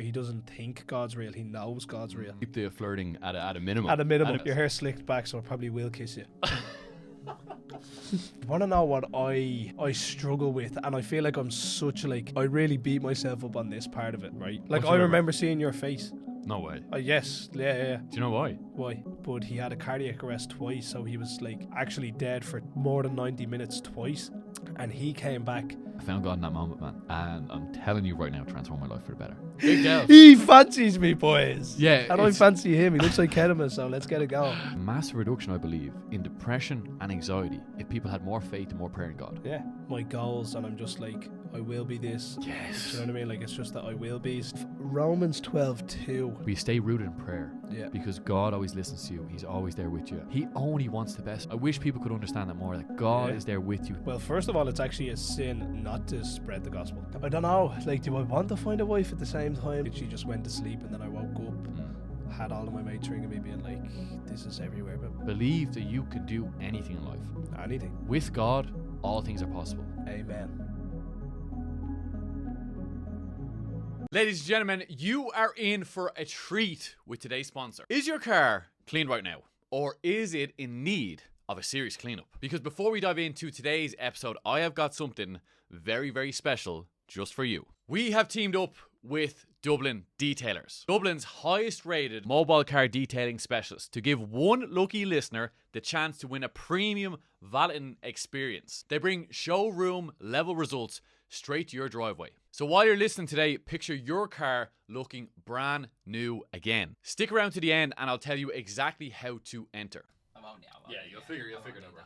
He doesn't think God's real. He knows God's real. Keep the flirting at a minimum. At a minimum. Your hair slicked back, so I probably will kiss you. Want to know what I struggle with, and I feel like I'm such like I really beat myself up on this part of it, right? Like I remember seeing your face. No way. Yes, yeah. Do you know why? Why? But he had a cardiac arrest twice, so he was like actually dead for more than 90 minutes twice, and he came back. I found God in that moment, man, and I'm telling you right now, transform my life for the better. Big deal. He fancies me, boys. Yeah, and I fancy him. He looks like Kedema, so let's get it going. Massive reduction, I believe, in depression and anxiety if people had more faith and more prayer in God. Yeah, my goals, and I'm just like, I will be this. Yes. Do you know what I mean? Like, it's just that I will be. Romans 12:2. We stay rooted in prayer. Yeah. Because God always listens to you. He's always there with you. He only wants the best. I wish people could understand that more, that God is there with you. Well, first of all, it's actually a sin not to spread the gospel. I don't know. Like, do I want to find a wife at the same time? She just went to sleep, and then I woke up, had all of my mates ringing me being like, this is everywhere. But believe that you can do anything in life. Anything. With God, all things are possible. Amen. Ladies and gentlemen, you are in for a treat with today's sponsor. Is your car clean right now? Or is it in need of a serious cleanup? Because before we dive into today's episode, I have got something very, very special just for you. We have teamed up with Dublin Detailers, Dublin's highest rated mobile car detailing specialist, to give one lucky listener the chance to win a premium valeting experience. They bring showroom level results straight to your driveway. So while you're listening today, picture your car looking brand new again. Stick around to the end and I'll tell you exactly how to enter. I'm on now. Yeah, you'll figure it out, bro.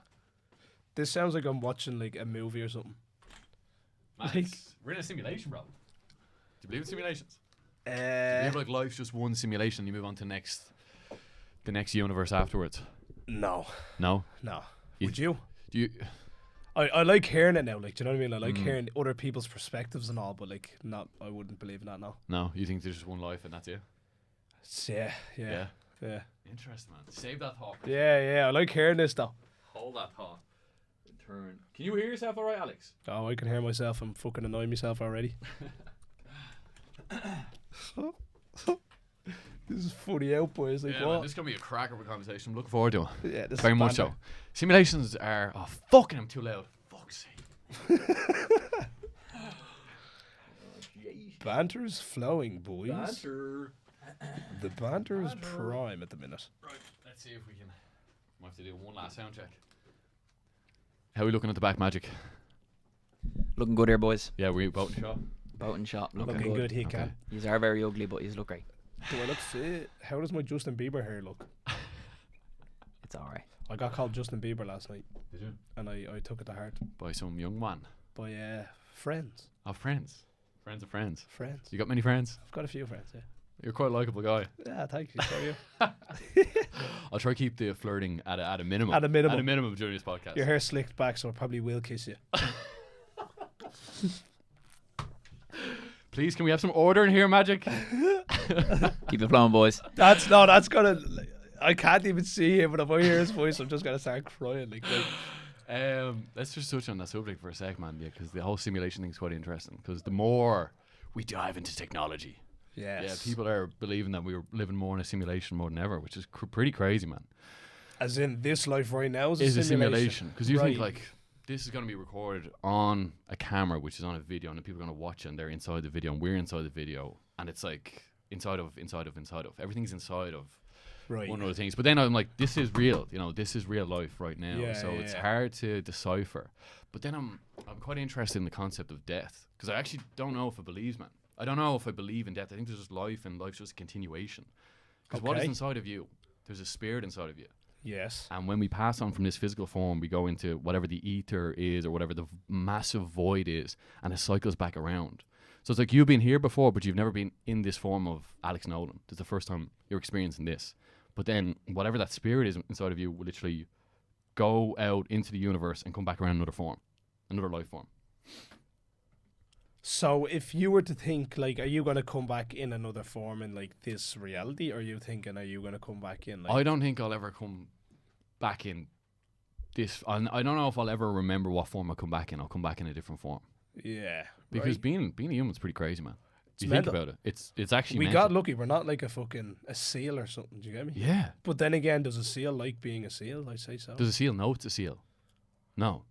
This sounds like I'm watching like a movie or something. Man, we're in a simulation, bro. Do you believe in simulations? Do you believe like life's just one simulation and you move on to the next universe afterwards? No. No? No. Would you? Do you... I like hearing it now, like, do you know what I mean? I like hearing other people's perspectives and all, but like, not, I wouldn't believe in that now. No, you think there's just one life and that's it? Yeah. Interesting, man. Save that thought. Yeah, I like hearing this though. Hold that thought. Turn. Can you hear yourself all right, Alex? Oh, I can hear myself. I'm fucking annoying myself already. This is funny out, boys. Like, yeah, what? Man, this is going to be a cracker of a conversation. I'm looking forward to it. Yeah, this very is much so. Simulations are... Oh, fucking, I'm too loud. Fuck's sake. Banter's flowing, boys. Banter. The banter is prime at the minute. Right, let's see if we can... Might have to do one last sound check. How are we looking at the back, Magic? Looking good here, boys. Yeah, we both shot. Boat and shot. Looking good, he can. These are very ugly, but he's look great. Do I look fit? How does my Justin Bieber hair look? It's alright. I got called Justin Bieber last night. Did you? And I took it to heart. By some young man. By friends. Oh, friends. Friends of friends. Friends. You got many friends? I've got a few friends, yeah. You're quite a likeable guy. Yeah, thank you. So you. I'll try to keep the flirting at a minimum. At a minimum. At a minimum during this podcast. Your hair slicked back, so I probably will kiss you. Please, can we have some order in here, Magic? Keep it flowing, boys. That's gonna... I can't even see him, but if I hear his voice, I'm just gonna start crying. Let's just touch on that subject for a sec, man. Yeah, because the whole simulation thing is quite interesting. Because the more we dive into technology, yeah, people are believing that we were living more in a simulation more than ever, which is pretty crazy, man. As in, this life right now is a simulation. Because you right. think like this is going to be recorded on a camera, which is on a video, and the people are going to watch it, and they're inside the video, and we're inside the video, and it's like inside of. Everything's inside of. Right. One of the things, but then I'm like, this is real, this is real life right now. Yeah, so it's hard to decipher. But then I'm quite interested in the concept of death, because I actually don't know if I believe, man. I don't know if I believe in death. I think there's just life, and life's just a continuation. Because what is inside of you? There's a spirit inside of you. Yes. And when we pass on from this physical form, we go into whatever the ether is, or whatever the massive void is, and it cycles back around. So it's like you've been here before, but you've never been in this form of Alex Nolan. This is the first time you're experiencing this. But then whatever that spirit is inside of you will literally go out into the universe and come back around another form, another life form. So if you were to think, like, are you going to come back in another form in, like, this reality? Or are you thinking, are you going to come back in, like... I don't think I'll ever come back in this... I don't know if I'll ever remember what form I'll come back in. I'll come back in a different form. Yeah. Because being a human's pretty crazy, man. You think mental. about it. It's actually We mental. got lucky. We're not like a seal or something. Do you get me? Yeah. But then again, does a seal like being a seal? I say so. Does a seal know it's a seal? No.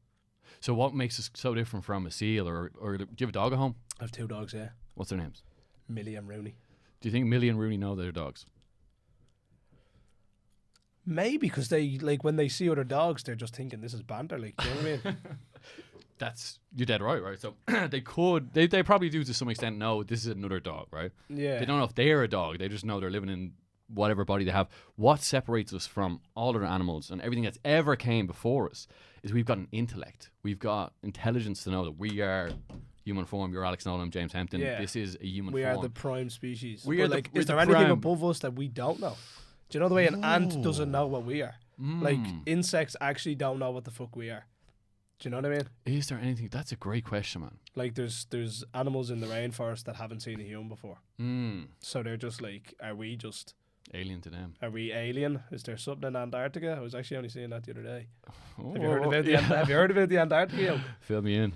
So what makes us so different from a seal? Or do you have a dog at home? I have 2 dogs. Yeah, What's their names? Millie and Rooney. Do you think Millie and Rooney know their dogs? Maybe because they like when they see other dogs, they're just thinking this is banter. Like, do you know what I mean? You're dead right? So they probably do to some extent know this is another dog, right? Yeah. They don't know if they're a dog. They just know they're living in whatever body they have. What separates us from all other animals and everything that's ever came before us is we've got an intellect. We've got intelligence to know that we are human form. You're Alex Nolan, James Hampton. Yeah. This is a human We form. are the prime species. We But, are like, we're is there the anything prime. above us that we don't know? Do you know the way an ant doesn't know what we are? Like insects actually don't know what the fuck we are. Do you know what I mean? Is there anything? That's a great question, man. Like there's animals in the rainforest that haven't seen a human before. So they're just like, are we Alien to them. alien? Is there something in Antarctica? I was actually only seeing that the other day. Oh, Have you heard about the Antarctica? Fill me in.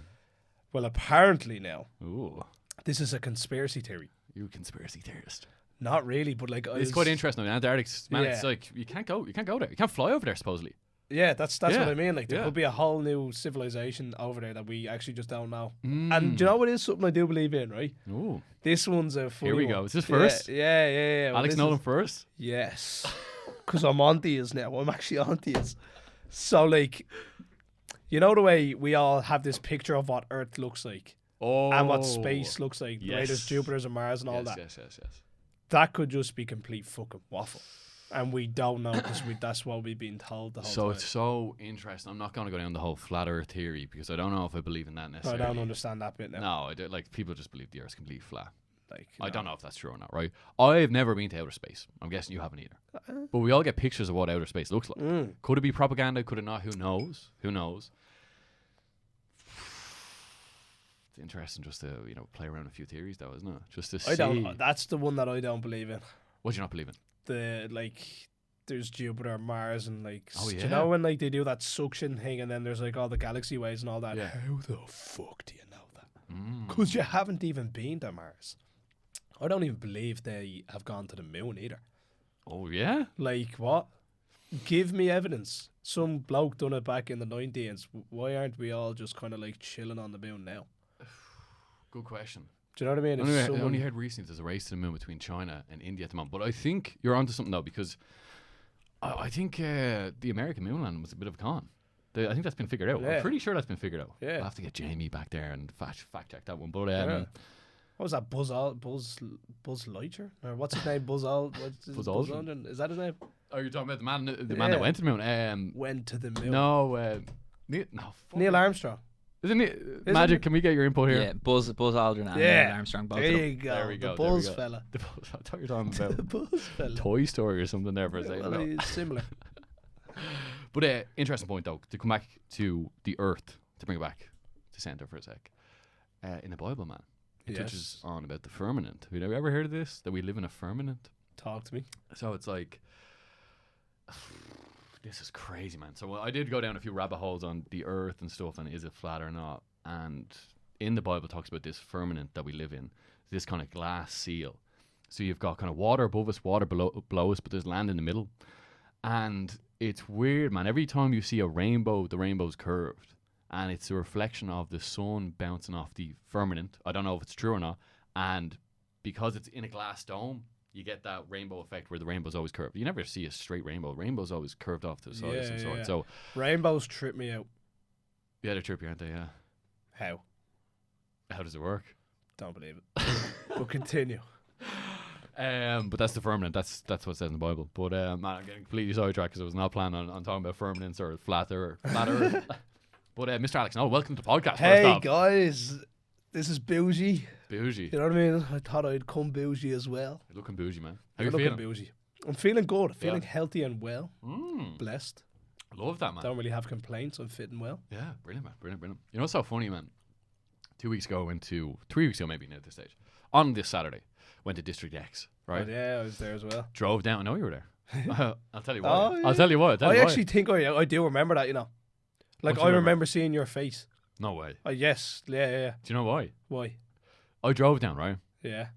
Well, apparently now Ooh, this is a conspiracy theory. you conspiracy theorist. Not really, but like It's quite interesting. Antarctic's, man, it's Yeah. like you can't go there. You can't fly over there supposedly. Yeah, that's Yeah. what I mean. Like there Yeah. could be a whole new civilization over there that we actually just don't know. Mm. And do you know what is something I do believe in, right? Ooh, This one's a funny here we one. go. Is this first? Yeah. Well, Alex this Nolan is- first. Yes. Because I'm on these now. I'm actually on these. So, like, you know the way we all have this picture of what Earth looks like Oh, and what space looks like. The way yes. there's Jupiters and Mars and all that. Yes. That could just be complete fucking waffle. And we don't know because that's what we've been told the whole So time. it's so interesting. I'm not going to go down the whole flat Earth theory because I don't know if I believe in that I necessarily. don't understand that bit now. No, I do, like people just believe the Earth's completely flat. Like, I don't know if that's true or not, right? I've never been to outer space. I'm guessing you haven't either. But we all get pictures of what outer space looks like. Could it be propaganda? Could it not? Who knows? It's interesting just to play around a few theories, though, isn't it? Just to see. That's the one that I don't believe in. What do you not believe in? There's Jupiter, Mars, and like, Oh, do yeah. you know when like they do that suction thing, and then there's like all the galaxy ways and all that. Yeah. How the fuck do you know that? Because you haven't even been to Mars. I don't even believe they have gone to the moon either. Oh yeah. Like what? Give me evidence. Some bloke done it back in the 90s. Why aren't we all just kind of like chilling on the moon now? Good question. Do you know what I mean? If I someone- only heard recently there's a race to the moon between China and India at the moment. But I think you're onto something though, because I think the American moon landing was a bit of a con. I think that's been figured out. Yeah. I'm pretty sure that's been figured out. Yeah. I'll have to get Jamie back there and fact check that one. But Yeah. What was that? Buzz Lightyear? Or what's his name? Buzz Aldrin. Aldrin? Is that his name? are you talking about the man that Yeah. went to the moon? Went to the moon. No, fuck. Neil Armstrong. Isn't it? Magic, can we get your input here? Yeah, Buzz Aldrin and Yeah. Neil Armstrong, both There of them. you go. There we go, The there we Buzz go. fella. I thought you were talking The about Buzz fella. Toy Story or something there for a second. Well, No. he's similar. But interesting point though, to come back to the Earth, to bring it back to center for a sec. In the Bible, man, it touches on about the firmament. Have you ever heard of this? That we live in a firmament? Talk to me. So it's like, this is crazy, man. So I did go down a few rabbit holes on the Earth and stuff, and is it flat or not? And in the Bible, it talks about this firmament that we live in, this kind of glass seal. So you've got kind of water above us, water below us, but there's land in the middle. And it's weird, man. Every time you see a rainbow, the rainbow's curved. And it's a reflection of the sun bouncing off the firmament. I don't know if it's true or not. And because it's in a glass dome, you get that rainbow effect where the rainbow's always curved. You never see a straight rainbow. Rainbow's always curved off to the side of some sort. Yeah. So Rainbows trip me out. yeah, they're trippy, aren't they? Yeah. How? How does it work? Don't believe it. But continue. But that's the firmament. That's what it says in the Bible. But man, I'm getting completely sidetracked because I was not planning on talking about firmaments or flat Earth. But Mr. Alex, welcome to the podcast. Hey first off. guys, this is bougie. Bougie. You know what I mean? I thought I'd come bougie as well. You're looking bougie, man. How I'm you looking feeling? bougie. I'm feeling good. Feeling Yeah. healthy and well. Mm, Blessed. love that, man. Don't really have complaints. I'm fitting well. Yeah, brilliant, man. Brilliant. You know what's so funny, man? 3 weeks ago maybe now at this stage. On this Saturday, went to District X, right? But yeah, I was there as well. Drove down. I know you were there. I'll tell you why. Oh, yeah. I'll tell you why. I actually think I do remember that, you know. Like, What do I you remember seeing your face. No way. Yes. Yeah. Do you know why? Why? I drove down, right? Yeah.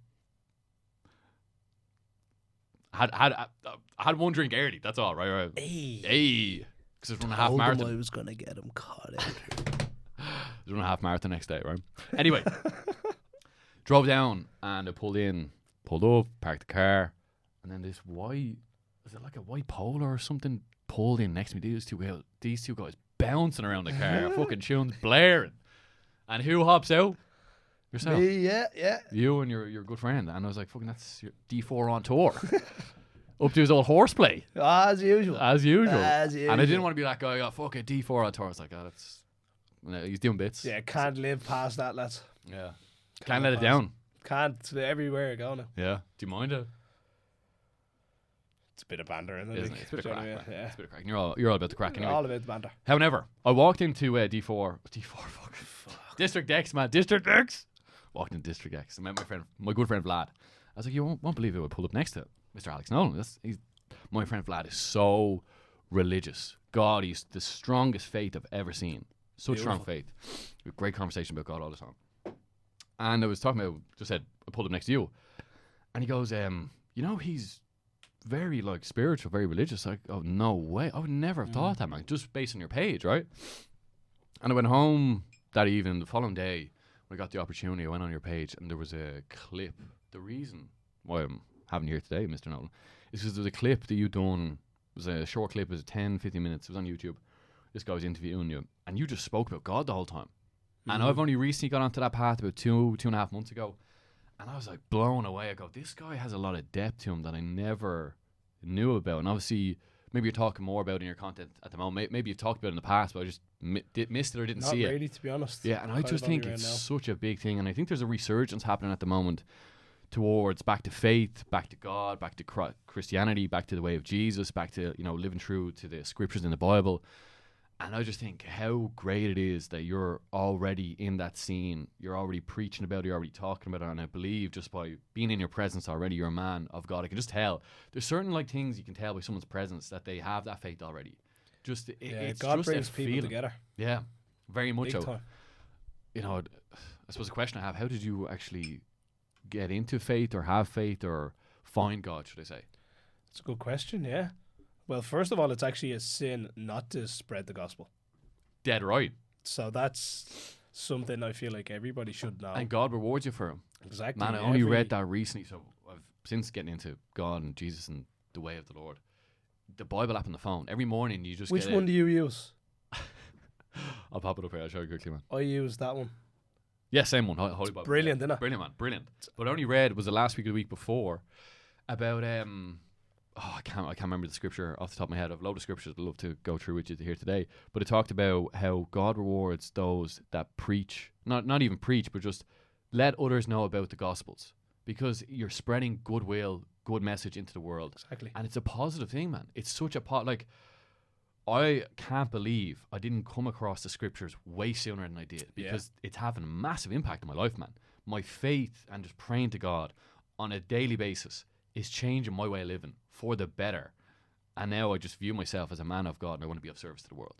I had one drink early. That's all, right? Hey. Because there's one and a half Told him marathon. I was gonna get him caught out. There's one and a half marathon next day, right? Anyway, drove down and I pulled up, parked the car, and then this white, is it like a white Polo or something, pulled in next to me. These two guys bouncing around the car, fucking tunes blaring. And who hops out? Yourself. Me, yeah. You and your good friend. And I was like, fucking, that's your D4 on tour. Up to his old horseplay. As usual. As usual. As And I didn't want to be that guy, fuck it, D4 on tour. I was like, oh, that's... No, he's doing bits. Yeah, can't live past that, lads. Yeah. Can't let it down. Can't. Everywhere you go now. Yeah. Do you mind it? It's a bit of banter, isn't Isn't it? it? It's a bit of crack. Yeah. Man. It's a bit of crack. You're all about the crack anyway. All about the banter. However, I walked into D4, fuck. District X, man. District X. Walked into District X. I met my good friend Vlad. I was like, you won't believe who I pulled up next to. Mr. Alex Nolan. My friend Vlad is so religious. God, he's the strongest faith I've ever seen. Such strong faith. We have great conversation about God all the time. And I was talking about, just said, I pulled up next to you. And he goes, he's very spiritual, very religious. Like, oh, no way. I would never have thought that, man. Just based on your page, right? And I went home that evening, the following day, when I got the opportunity, I went on your page and there was a clip. The reason why I'm having you here today, Mr. Nolan, is because there was a clip that you done. It was a short clip. It was 10, 15 minutes. It was on YouTube. This guy was interviewing you and you just spoke about God the whole time. And I've only recently got onto that path about two and a half months ago. And I was like blown away. I go, this guy has a lot of depth to him that I never knew about. And obviously, maybe you're talking more about in your content at the moment. Maybe you've talked about it in the past, but I just missed it or didn't see it. Not really, to be honest. Yeah, and I just think it's such a big thing. And I think there's a resurgence happening at the moment towards back to faith, back to God, back to Christianity, back to the way of Jesus, back to, living true to the scriptures in the Bible. And I just think how great it is that you're already in that scene. You're already preaching about it. You're already talking about it. And I believe just by being in your presence already, you're a man of God. I can just tell. There's certain things you can tell by someone's presence that they have that faith already. It's God just brings a people feeling. together. Yeah, very much Big so. time. I suppose the question I have, how did you actually get into faith or have faith or find God, should I say? It's a good question, yeah. Well, first of all, it's actually a sin not to spread the gospel. Dead right. So that's something I feel like everybody should know. And God rewards you for him. Exactly. Man, I only read that recently, so I've since getting into God and Jesus and the way of the Lord. The Bible app on the phone. Every morning you just Which one do you use? I'll pop it up here. I'll show you quickly, man. I use that one. Yeah, same one. Holy Bible. Brilliant, isn't it? Brilliant, man. Brilliant. But I only read, was it last week or the week before, about I can't remember the scripture off the top of my head. I've a load of scriptures I'd love to go through with you here today. But it talked about how God rewards those that preach, not even preach, but just let others know about the Gospels. Because you're spreading goodwill, good message into the world. Exactly. And it's a positive thing, man. It's such a I can't believe I didn't come across the scriptures way sooner than I did. Because it's having a massive impact on my life, man. My faith and just praying to God on a daily basis is changing my way of living for the better. And now I just view myself as a man of God and I want to be of service to the world.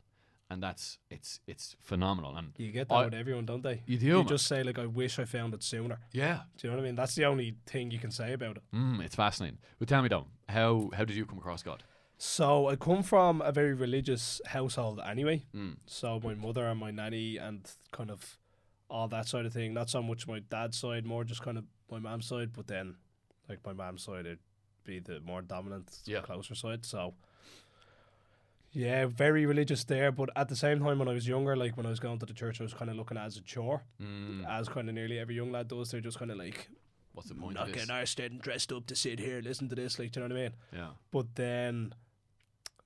And it's phenomenal. And you get that with everyone, don't they? You do. You just say, I wish I found it sooner. Yeah. Do you know what I mean? That's the only thing you can say about it. It's fascinating. But tell me, though, how did you come across God? So I come from a very religious household anyway. So my mother and my nanny and kind of all that side of thing. Not so much my dad's side, more just kind of my mom's side. But then, my mom's side, it'd be the more dominant, closer side. So, yeah, very religious there. But at the same time, when I was younger, when I was going to the church, I was kind of looking at it as a chore. As kind of nearly every young lad does. They're just kind of what's the point not of this? getting arsed and dressed up to sit here, listen to this, do you know what I mean? Yeah. But then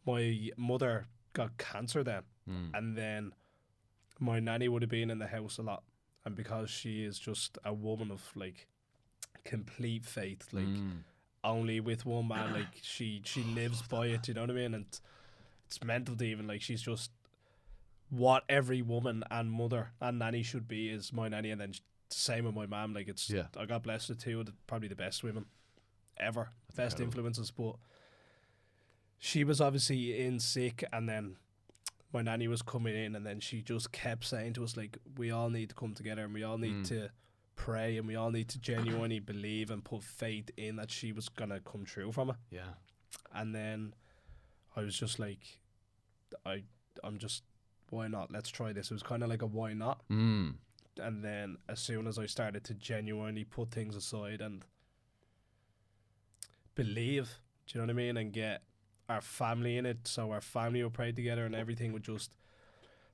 my mother got cancer then. And then my nanny would have been in the house a lot. And because she is just a woman of complete faith, only with one man, she lives by it, you know what I mean? And it's mental to even, she's just what every woman and mother and nanny should be is my nanny. And then same with my mom, I got blessed with two of probably the best women ever, best influences. But she was obviously in sick, and then my nanny was coming in, and then she just kept saying to us, we all need to come together and we all need to pray, and we all need to genuinely believe and put faith in that she was gonna come through from it. Yeah. And then I was just like, I'm just, why not? Let's try this. It was kind of like a why not. Mm. And then as soon as I started to genuinely put things aside and believe, do you know what I mean, and get our family in it, so our family would pray together and everything would just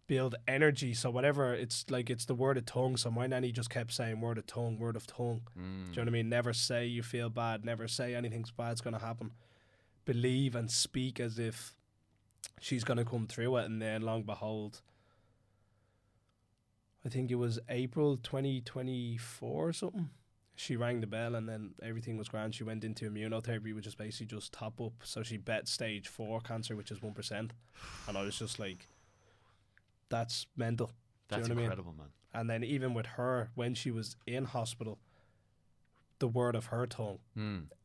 build energy. So whatever, it's like, it's the word of tongue. So my nanny just kept saying word of tongue, word of tongue. Do you know what I mean? Never say you feel bad, never say anything's bad's gonna happen. Believe and speak as if she's gonna come through it. And then long behold, I think it was April 2024 or something, she rang the bell, and then everything was grand. She went into immunotherapy, which is basically just top up. So she bet stage 4 cancer, which is 1%. And I was just like, that's mental. That's you know what incredible, man. And then even with her, when she was in hospital, the word of her tongue,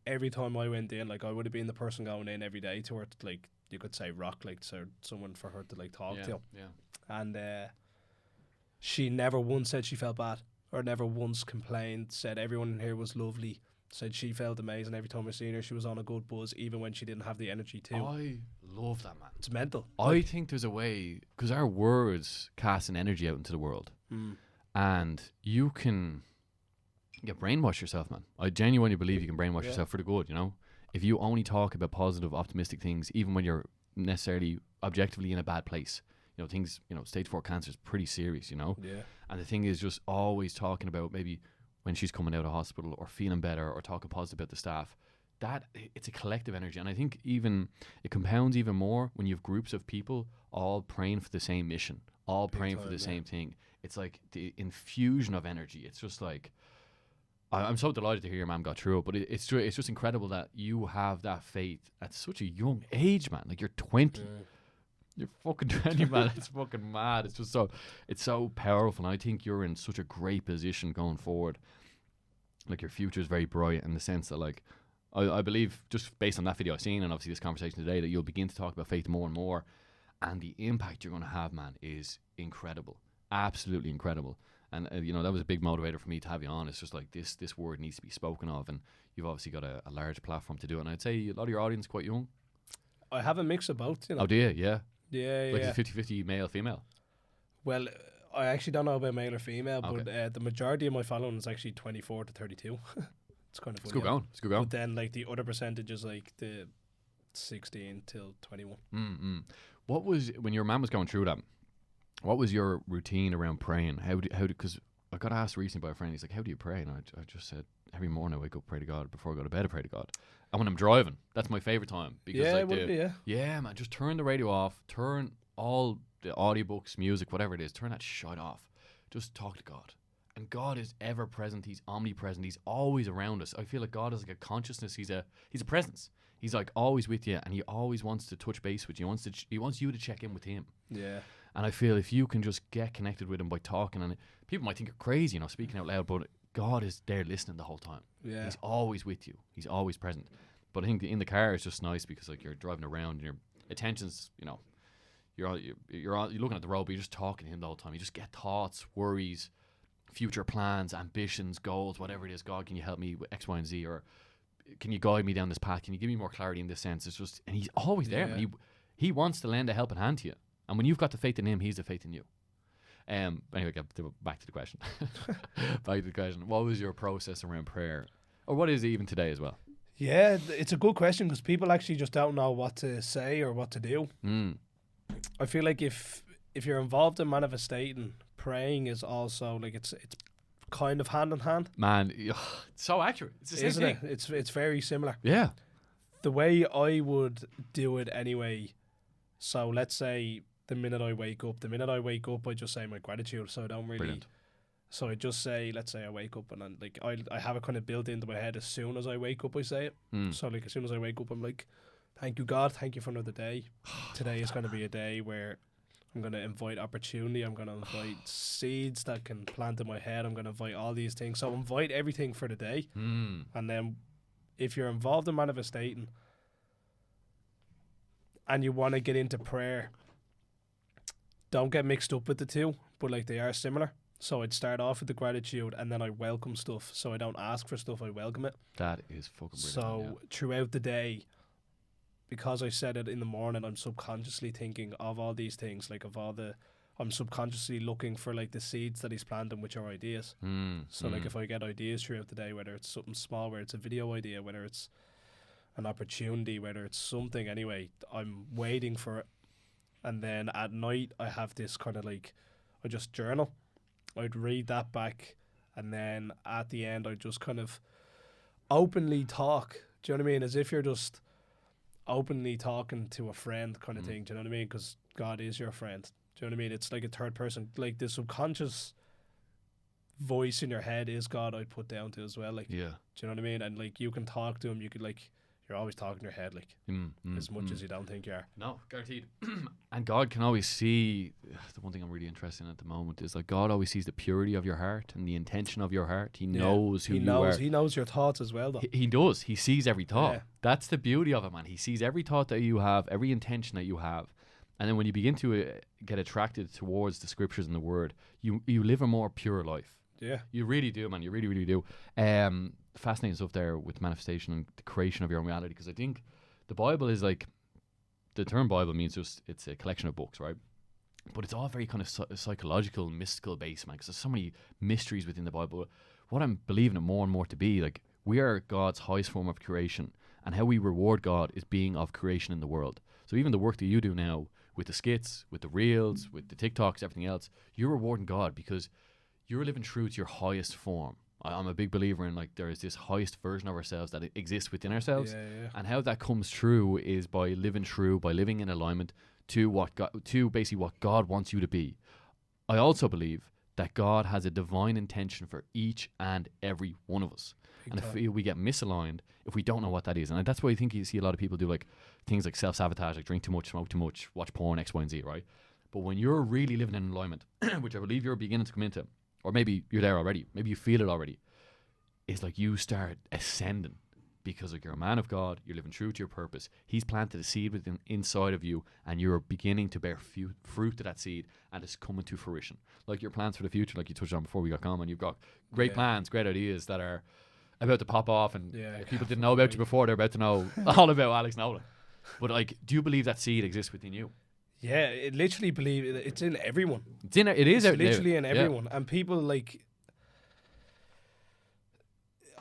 every time I went in, like, I would have been the person going in every day to her, to, like, you could say rock, like, so someone for her to, like, talk to. Yeah. And she never once said she felt bad, or never once complained, said everyone in here was lovely, said she felt amazing every time I seen her. She was on a good buzz, even when she didn't have the energy to. I love that, man. It's mental. I think there's a way, because our words cast an energy out into the world, and you can brainwash yourself, man. I genuinely believe you can brainwash yourself for the good, you know? If you only talk about positive, optimistic things, even when you're necessarily objectively in a bad place, you know, things, you know, stage 4 cancer is pretty serious, you know? Yeah. And the thing is, just always talking about maybe when she's coming out of hospital or feeling better or talking positive about the staff, that it's a collective energy. And I think even it compounds even more when you have groups of people all praying for the same mission, all praying for the same thing. It's like the infusion of energy. It's just like, I'm so delighted to hear your mom got through it, but it's just incredible that you have that faith at such a young age, man. Like, you're 20. You're fucking 20, man. It's fucking mad. It's just it's so powerful. And I think you're in such a great position going forward. Like, your future is very bright in the sense that, like, I believe, just based on that video I've seen and obviously this conversation today, that you'll begin to talk about faith more and more. And the impact you're going to have, man, is incredible. Absolutely incredible. And, you know, that was a big motivator for me to have you on. It's just like, this word needs to be spoken of. And you've obviously got a large platform to do it. And I'd say a lot of your audience is quite young. I have a mix of both, you know. Oh, do you? Yeah. Yeah, like yeah. Like 50-50 male, female? Well, I actually don't know about male or female, Okay. but the majority of my following is actually 24 to 32. It's kind of funny. It's good going. It's good going. But then, like, the other percentage is like the 16 till 21. What was, when your mum was going through that, what was your routine around praying? Because I got asked recently by a friend, he's like, how do you pray? And I just said, every morning I wake up, pray to God. Before I go to bed, I pray to God. And when I'm driving, that's my favourite time. Because, yeah, like, it would be, yeah. Yeah, man, just turn the radio off, turn all the audiobooks, music, whatever it is, turn that shit off. Just talk to God. And God is ever present. He's omnipresent. He's always around us. I feel like God is like a consciousness. He's a presence. He's like always with you, and he always wants to touch base with you. He wants you to check in with him. Yeah. And I feel if you can just get connected with him by talking, and people might think you're crazy, you know, speaking out loud, but God is there listening the whole time. Yeah. He's always with you. He's always present. But I think in the car it's just nice because, like, you're driving around and your attention's, you know, you're looking at the road, but you're just talking to him the whole time. You just get thoughts, worries, future plans, ambitions, goals, whatever it is. God, can you help me with X, Y, and Z? Or can you guide me down this path? Can you give me more clarity in this sense? It's just, and he's always there. Yeah. And he wants to lend a helping hand to you. And when you've got the faith in him, he's the faith in you. Anyway, back to the question. Back to the question. What was your process around prayer? Or what is it even today as well? Yeah, it's a good question because people actually just don't know what to say or what to do. I feel like if you're involved in manifesting, praying is also like it's kind of hand in hand. Man, it's so accurate. It's the same Isn't thing. it? It's very similar. Yeah. The way I would do it anyway. So let's say the minute I wake up, I just say my gratitude. So I don't really. Brilliant. So I just say, let's say I wake up and I have it kind of built into my head as soon as I wake up, I say it. So like as soon as I wake up, I'm like, thank you God, thank you for another day. Today is going to be a day where I'm going to invite opportunity. I'm going to invite seeds that can plant in my head. I'm going to invite all these things. So invite everything for the day. And then if you're involved in manifesting and you want to get into prayer, don't get mixed up with the two, but like they are similar. So I'd start off with the gratitude, and then I welcome stuff. So I don't ask for stuff, I welcome it. That is fucking brilliant. So throughout the day, because I said it in the morning, I'm subconsciously thinking of all these things, like I'm subconsciously looking for like the seeds that he's planting, which are ideas. So like if I get ideas throughout the day, whether it's something small, whether it's a video idea, whether it's an opportunity, whether it's something, anyway, I'm waiting for it. And then at night, I have this kind of like, I just journal. I'd read that back, and then at the end, I just kind of openly talk. Do you know what I mean? As if you're just openly talking to a friend kind of thing. Do you know what I mean? Because God is your friend. Do you know what I mean? It's like a third person. Like the subconscious voice in your head is God, I'd put down to as well. Like, do you know what I mean? And like you can talk to him. You could like, you're always talking in your head, like as much as you don't think you are. No, guaranteed. And God can always see. The one thing I'm really interested in at the moment is like God always sees the purity of your heart and the intention of your heart. He knows who you are. He knows your thoughts as well, though. He does. He sees every thought. Yeah. That's the beauty of it, man. He sees every thought that you have, every intention that you have. And then when you begin to get attracted towards the scriptures and the word, you live a more pure life. Yeah. You really do, man. You really, really do. Fascinating stuff there with manifestation and the creation of your own reality, because I think the Bible is like, the term Bible means just it's a collection of books, right? But it's all very kind of psychological, mystical based, man, because there's so many mysteries within the Bible. What I'm believing it more and more to be, like, we are God's highest form of creation, and how we reward God is being of creation in the world. So even the work that you do now with the skits, with the reels, with the TikToks, everything else, you're rewarding God because you're living true to your highest form. I'm a big believer in like there is this highest version of ourselves that exists within ourselves, and how that comes true is by living in alignment to basically what God wants you to be. I also believe that God has a divine intention for each and every one of us. And if we get misaligned, if we don't know what that is, and that's why I think you see a lot of people do like things like self-sabotage, like drink too much, smoke too much, watch porn, X, Y, and Z, right? But when you're really living in alignment, which I believe you're beginning to come into, or maybe you're there already, maybe you feel it already, it's like you start ascending because like you're a man of God, you're living true to your purpose. He's planted a seed within inside of you, and you're beginning to bear fruit to that seed, and it's coming to fruition. Like your plans for the future, like you touched on before we got going, and you've got great plans, great ideas that are about to pop off, and if people didn't know about you before, they're about to know all about Alex Nolan. But like, do you believe that seed exists within you? Yeah, it literally believe it's in everyone. It is literally in everyone, and people like.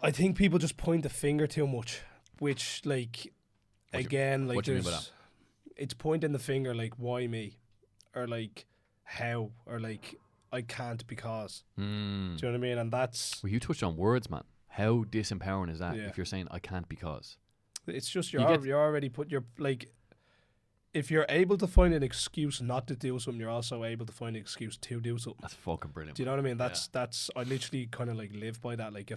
I think people just point the finger too much, which like, what do you mean by that? It's pointing the finger like, why me, or like how, or like I can't because. Do you know what I mean? And that's. Well, you touched on words, man. How disempowering is that? If you're saying I can't because. It's just you're already put your like. If you're able to find an excuse not to do something, you're also able to find an excuse to do something. That's fucking brilliant. Do you know what I mean? That's I literally kind of like live by that. Like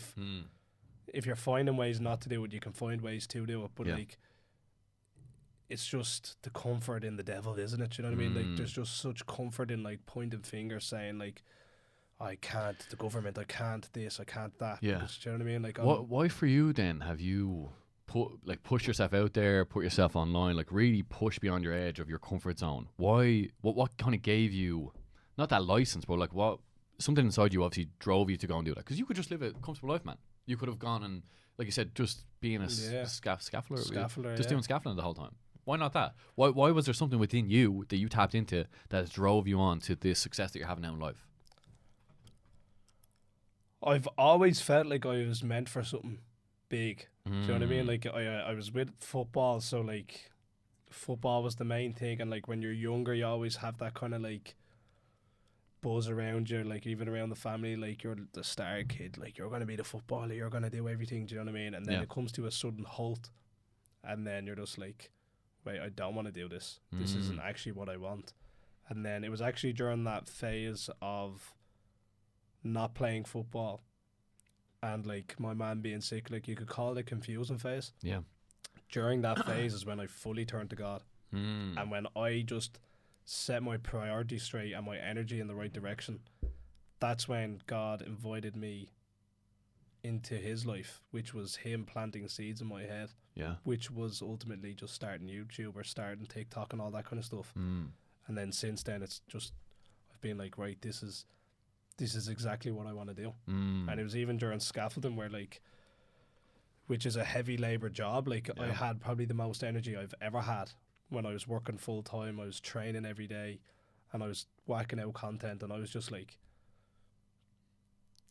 if you're finding ways not to do it, you can find ways to do it. But like, it's just the comfort in the devil, isn't it? Do you know what I mean? Like, there's just such comfort in like pointing fingers, saying like, I can't, the government, I can't this, I can't that. Yeah. Because, do you know what I mean? Like, why for you then have you push yourself out there, put yourself online, like really push beyond your edge of your comfort zone? Why? What kind of gave you not that license, but like what something inside you obviously drove you to go and do that? Because you could just live a comfortable life, man. You could have gone and, like you said, just being a scaffolder, just doing scaffolding the whole time. Why not that? Why was there something within you that you tapped into that drove you on to this success that you're having now in life? I've always felt like I was meant for something big. Do you know what I mean? Like I was with football, so like football was the main thing, and like when you're younger, you always have that kind of like buzz around you, like even around the family, like you're the star kid, like you're going to be the footballer, you're going to do everything. Do you know what I mean? And then it comes to a sudden halt, and then you're just like, wait, I don't want to do this. This isn't actually what I want. And then it was actually during that phase of not playing football and like my man being sick, like you could call it confusing phase. Yeah. During that phase is when I fully turned to God. And when I just set my priorities straight and my energy in the right direction, that's when God invited me into his life, which was him planting seeds in my head. Yeah. Which was ultimately just starting YouTube or starting TikTok and all that kind of stuff. And then since then it's just, I've been like, right, this is this is exactly what I want to do. Mm. And it was even during scaffolding where like, which is a heavy labour job, like I had probably the most energy I've ever had when I was working full time. I was training every day and I was whacking out content, and I was just like,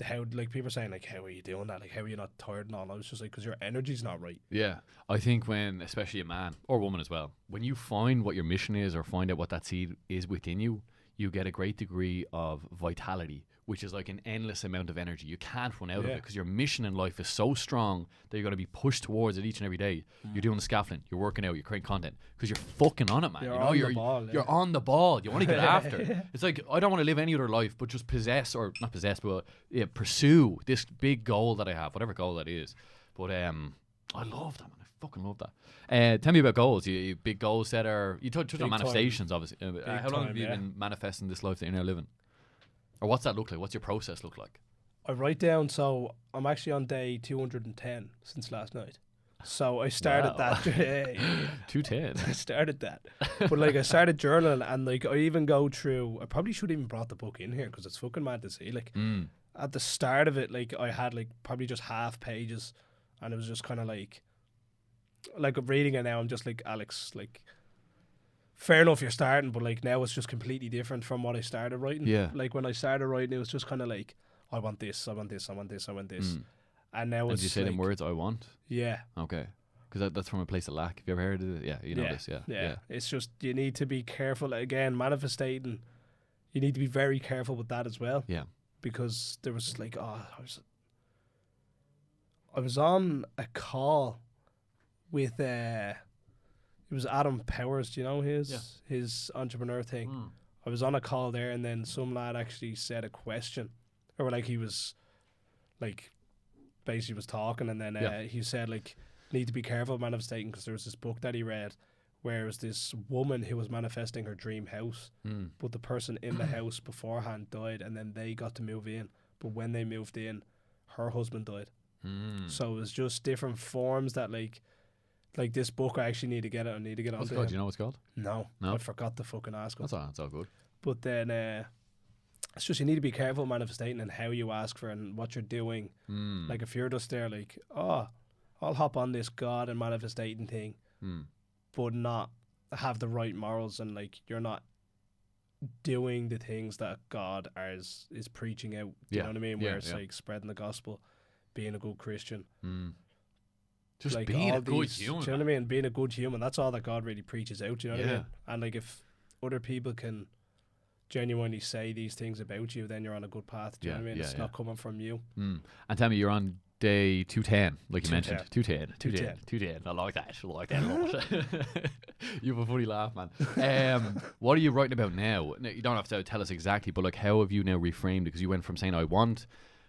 how, like people are saying like, how are you doing that? Like, how are you not tired and all? I was just like, because your energy's not right. Yeah, I think when, especially a man or woman as well, when you find what your mission is or find out what that seed is within you, you get a great degree of vitality, which is like an endless amount of energy. You can't run out of it because your mission in life is so strong that you're going to be pushed towards it each and every day. You're doing the scaffolding, you're working out, you're creating content because you're fucking on it, man. You're you know, on you're the ball. You're on the ball. You want to get after. It's like, I don't want to live any other life but just possess, or not possess, but pursue this big goal that I have, whatever goal that is. But I love that, man. I fucking love that. Tell me about goals. You big goal setter. You touched on manifestations, obviously. How long have you been manifesting this life that you're now living? Or what's that look like? What's your process look like? I write down, so I'm actually on day 210 since last night. So I started that. 210. I started that. But like I started journaling, and like I even go through, I probably should have even brought the book in here because it's fucking mad to see. Like at the start of it, like I had like probably just half pages, and it was just kind of like reading it now, I'm just like, Alex, like, fair enough you're starting, but like now it's just completely different from what I started writing. Yeah. Like when I started writing, it was just kind of like, I want this, I want this, I want this, I want this. And now and it's did you say like, them words, I want? Yeah. Okay. Because that's from a place of lack. Have you ever heard of it? Yeah, you know this, Yeah. It's just, you need to be careful. Again, manifesting, you need to be very careful with that as well. Yeah. Because there was like, I was on a call with it was Adam Powers, do you know his entrepreneur thing? I was on a call there, and then some lad actually said a question, or like he was like basically was talking, and then he said like, need to be careful manifesting, because there was this book that he read where it was this woman who was manifesting her dream house, but the person in the house beforehand died, and then they got to move in, but when they moved in, her husband died. So it was just different forms that like this book, I actually need to get it. I need to get on. What's it called? Do you know what it's called? No, I forgot to fucking ask him. That's all good. But then it's just, you need to be careful manifesting and how you ask for it and what you're doing. Like if you're just there like, oh, I'll hop on this God and manifesting thing, but not have the right morals, and like you're not doing the things that God is preaching out. Do you know what I mean? Where it's like spreading the gospel, being a good Christian. Just like being a good human. Do you know what I mean? Being a good human. That's all that God really preaches out. Do you know what I mean? And like if other people can genuinely say these things about you, then you're on a good path. Do you know what I mean? It's not coming from you. And tell me, you're on day 210, like you mentioned. 210. I like that. I like that a lot. You have a funny laugh, man. What are you writing about now? You don't have to tell us exactly, but like, how have you now reframed it? Because you went from saying I want,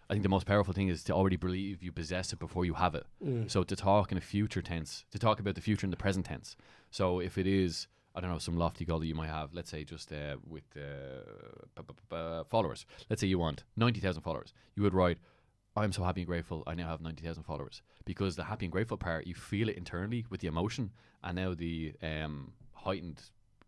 I think the most powerful thing is to already believe you possess it before you have it. So to talk in a future tense, to talk about the future in the present tense. So if it is, I don't know, some lofty goal that you might have, let's say just with followers. Let's say you want 90,000 followers. You would write, I'm so happy and grateful I now have 90,000 followers. Because the happy and grateful part, you feel it internally with the emotion, and now the heightened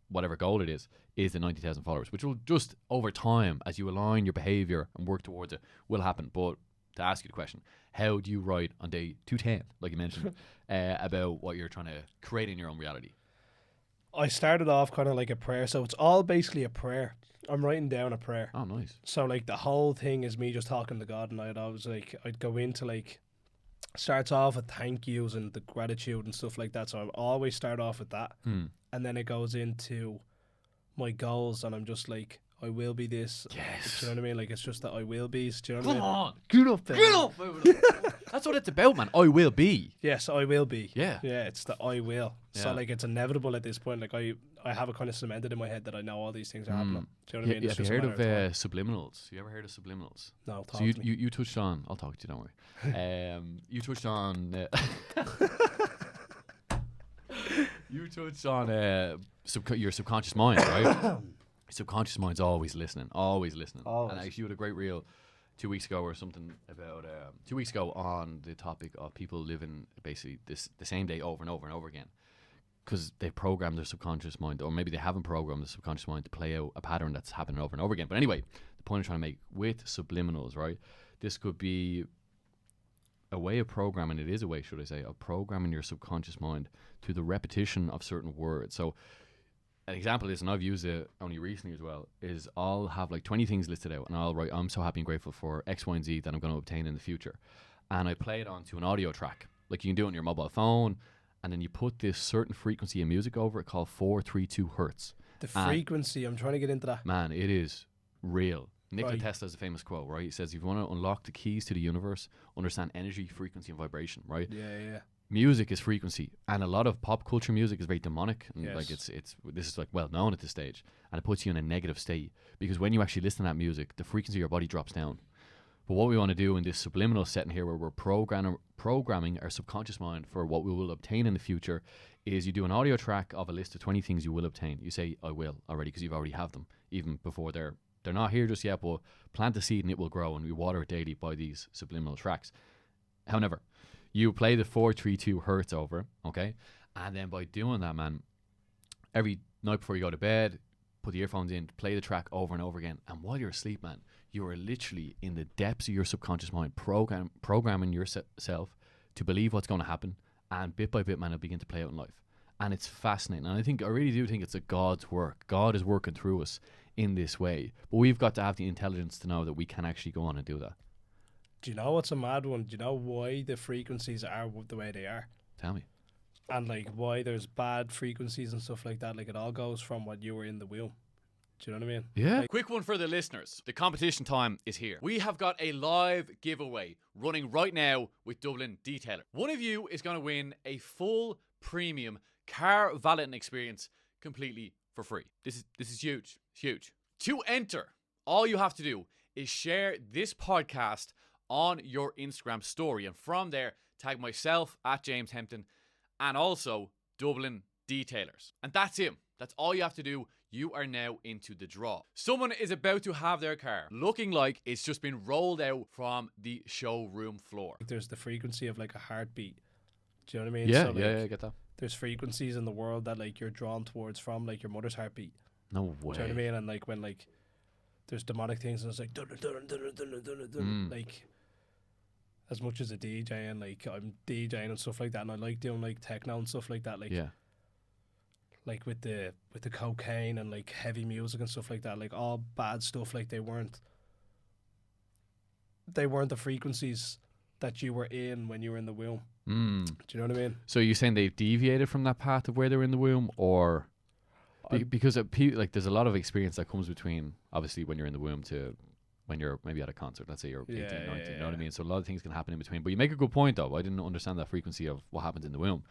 whatever goal it is the 90,000 followers, which will just over time, as you align your behavior and work towards it, will happen. But to ask you the question, how do you write on day 210, like you mentioned, about what you're trying to create in your own reality? I started off kind of like a prayer, so it's all basically a prayer. I'm writing down a prayer. Oh, nice. So like the whole thing is me just talking to God, and I'd go into like, starts off with thank yous and the gratitude and stuff like that. So I always start off with that, and then it goes into my goals, and I'm just like, I will be this. Yes. Do you know what I mean? Like, it's just that I will be. Do you know what I mean? On, get up there. Get up. That's what it's about, man. I will be. Yes, I will be. Yeah. Yeah, it's the I will. Yeah. So like, it's inevitable at this point. Like I have it kind of cemented in my head that I know all these things are happening. Do you know what I mean? Have you heard of subliminals? You ever heard of subliminals? No. So you touched on. I'll talk to you. Don't worry. You touched on. You touched on your subconscious mind, right? Subconscious mind's always listening. Always. And actually, you had a great reel 2 weeks ago or something about 2 weeks ago on the topic of people living basically the same day over and over and over again, because they've programmed their subconscious mind, or maybe they haven't programmed the subconscious mind to play out a pattern that's happening over and over again. But anyway, the point I'm trying to make with subliminals, right? This could be a way of programming. It is a way, should I say, of programming your subconscious mind through the repetition of certain words. So an example is, and I've used it only recently as well, is I'll have like 20 things listed out and I'll write, I'm so happy and grateful for X, Y, and Z that I'm going to obtain in the future. And I play it onto an audio track. Like you can do it on your mobile phone, and then you put this certain frequency of music over it called 432 hertz. The frequency, I'm trying to get into that. Man, it is real. Nikola Right. Tesla has a famous quote, right? He says, if you want to unlock the keys to the universe, understand energy, frequency, and vibration, right? Yeah. Music is frequency, and a lot of pop culture music is very demonic, and Yes. like it's this is like well known at this stage, and it puts you in a negative state because when you actually listen to that music, the frequency of your body drops down. But what we want to do in this subliminal setting here, where we're programming our subconscious mind for what we will obtain in the future, is you do an audio track of a list of 20 things you will obtain. You say, I will already, because you've already have them, even before they're not here just yet, but plant the seed and it will grow, and we water it daily by these subliminal tracks. However, you play the 432 hertz over, okay? And then by doing that, man, every night before you go to bed, put the earphones in, play the track over and over again. And while you're asleep, man, you are literally in the depths of your subconscious mind, programming yourself to believe what's going to happen. And bit by bit, man, it'll begin to play out in life. And it's fascinating. And I really do think it's a God's work. God is working through us in this way. But we've got to have the intelligence to know that we can actually go on and do that. Do you know what's a mad one? Do you know why the frequencies are the way they are? Tell me. And like why there's bad frequencies and stuff like that? Like it all goes from when you were in the womb. Do you know what I mean? Yeah. Quick one for the listeners. The competition time is here. We have got a live giveaway running right now with Dublin Detailer. One of you is going to win a full premium car valeting experience completely for free. This is huge. It's huge. To enter, all you have to do is share this podcast on your Instagram story, and from there tag myself at James Hempton and also Dublin Detailers. And that's it. That's all you have to do. You are now into the draw. Someone is about to have their car looking like it's just been rolled out from the showroom floor. There's the frequency of like a heartbeat. Do you know what I mean? Yeah, So, like, I get that. There's frequencies in the world that like you're drawn towards from like your mother's heartbeat. No way. Do you know what I mean? And like when like there's demonic things and it's like like as much as a DJ and like I'm DJing and stuff like that, and I like doing like techno and stuff like that, like Yeah. like with the cocaine and like heavy music and stuff like that, like all bad stuff, like they weren't the frequencies that you were in when you were in the womb. Mm. Do you know what I mean? So you're saying they've deviated from that path of where they were in the womb, or because like there's a lot of experience that comes between obviously when you're in the womb to when you're maybe at a concert. Let's say you're 18, 19, you know what I mean? So a lot of things can happen in between. But you make a good point though. I didn't understand that frequency of what happens in the womb.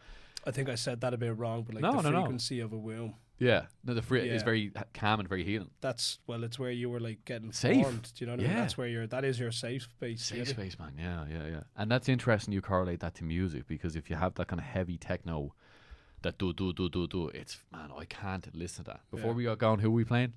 I think I said that a bit wrong, but like No, the no. frequency of a womb. Yeah. No, the is Yeah. very calm and very healing. That's it's where you were like getting Safe. formed. Do you know what I mean? Yeah. That's where that is your safe space. Safe really. space, man. Yeah. And that's interesting you correlate that to music, because if you have that kind of heavy techno, that do, it's, man, I can't listen to that. Before Yeah. we got going, who are we playing?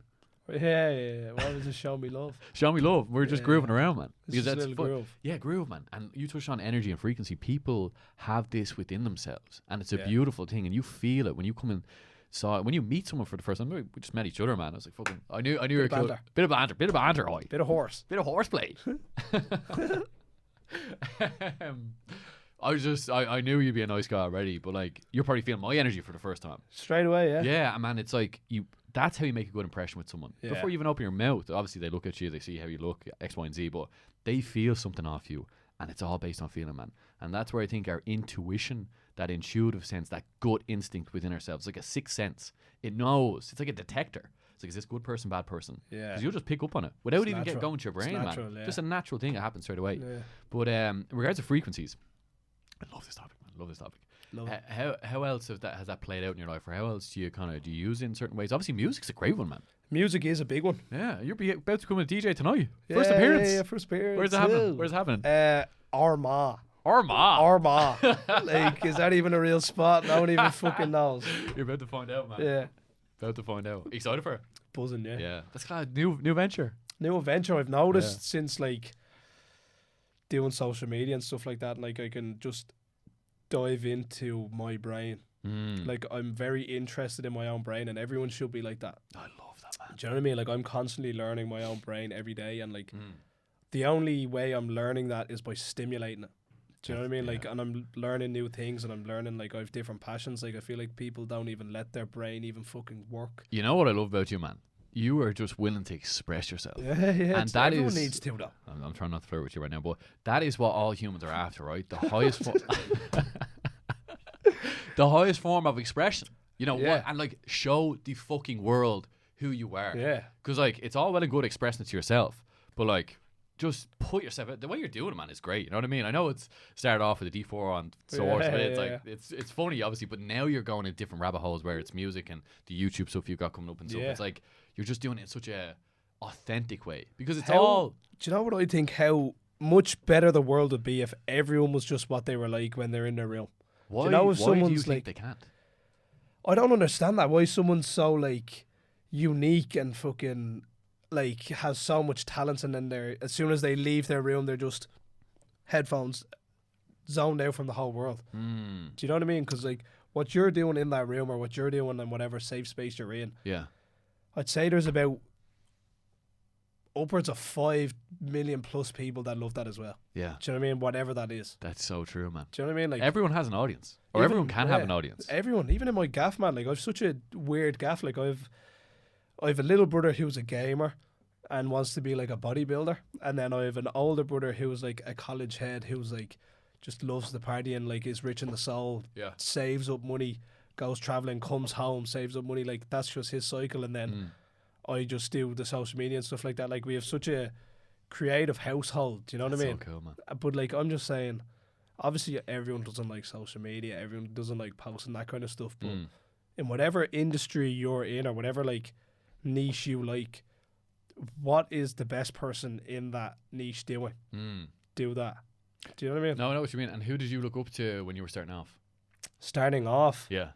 Yeah. What was it? Show Me Love. Show Me Love. We're just Yeah. grooving around, man. It's just a little fun. groove. Yeah, groove, man. And you touched on energy and frequency. People have this within themselves, and it's a Yeah. beautiful thing. And you feel it when you come and saw it. When you meet someone for the first time, we just met each other, man. I was like, fucking, I knew you were of cool. banter. Bit of banter, oi. Bit of horse. Bit of horseplay. I knew you'd be a nice guy already, but like you're probably feeling my energy for the first time. Straight away, yeah. Yeah, man, it's like that's how you make a good impression with someone. Yeah. Before you even open your mouth, obviously they look at you, they see how you look, X, Y, and Z, but they feel something off you, and it's all based on feeling, man. And that's where I think our intuition, that intuitive sense, that gut instinct within ourselves, like a sixth sense. It knows. It's like a detector. It's like, is this good person, bad person? Yeah. Because you'll just pick up on it without It's even getting natural. going to your It's brain, natural, man. yeah. Just a natural thing that happens straight away. Yeah. But in regards to frequencies, I love this topic, man. Love this topic. Love it. How else has that played out in your life, or how else do you use it in certain ways? Obviously, music's a great one, man. Music is a big one. Yeah, you're about to become a DJ tonight. First appearance. Yeah, first appearance. Where's it happening? Where's it happening? Armagh. Armagh. Armagh. Like, is that even a real spot? No one even fucking knows. You're about to find out, man. Yeah. About to find out. Excited for it? Buzzing, yeah. Yeah. That's kind of new venture. New adventure I've noticed since like doing social media and stuff like that. Like I can just dive into my brain Like, I'm very interested in my own brain, and everyone should be like that. I love that, man. Do you know what I mean? Like, I'm constantly learning my own brain every day, and like, the only way I'm learning that is by stimulating it. Do you know what I mean? Like, and I'm learning new things, and I'm learning, like, I have different passions. Like, I feel like people don't even let their brain even fucking work. You know what I love about you, man? You are just willing to express yourself. Yeah, And that everyone is- needs to, though. I'm trying not to flirt with you right now, but that is what all humans are after, right? The highest the highest form of expression. You know Yeah. what? And like, show the fucking world who you are. Yeah. Because like, it's all well and good expressing it to yourself, but like, just put yourself out. The way you're doing it, man, is great. You know what I mean? I know it's started off with a D4 on Source, Yeah, but it's yeah, like it's funny, obviously. But now you're going in different rabbit holes where it's music and the YouTube stuff you've got coming up and stuff. Yeah. It's like you're just doing it in such a authentic way because it's How- all. Do you know what I think? How much better the world would be if everyone was just what they were like when they're in their room. Why, you know if why do you someone's think like- they can't? I don't understand that. Why someone's so like unique and fucking like has so much talent, and then they're, as soon as they leave their room, they're just headphones zoned out from the whole world. Do you know what I mean? Because like what you're doing in that room, or what you're doing in whatever safe space you're in, Yeah. I'd say there's about upwards of 5 million plus people that love that as well. Yeah. Do you know what I mean? Whatever that is. That's so true, man. Do you know what I mean? Like Everyone has an audience, or even- everyone can have yeah, an audience. Everyone, even in my gaff, man. Like I've such a weird gaff. Like I've a little brother who's a gamer and wants to be like a bodybuilder, and then I have an older brother who's like a college head who's like just loves the party and like is rich in the soul. Yeah. Saves up money, goes traveling, comes home, saves up money. Like that's just his cycle, and then I just do the social media and stuff like that. Like we have such a creative household. Do you know what I That's mean? so cool, man. But like I'm just saying, obviously everyone doesn't like social media, everyone doesn't like posting that kind of stuff, but in whatever industry you're in, or whatever like niche you like, what is the best person in that niche doing? Do that. Do you know what I mean? No, I know what you mean. And who did you look up to when you were starting off? Starting off, Yeah.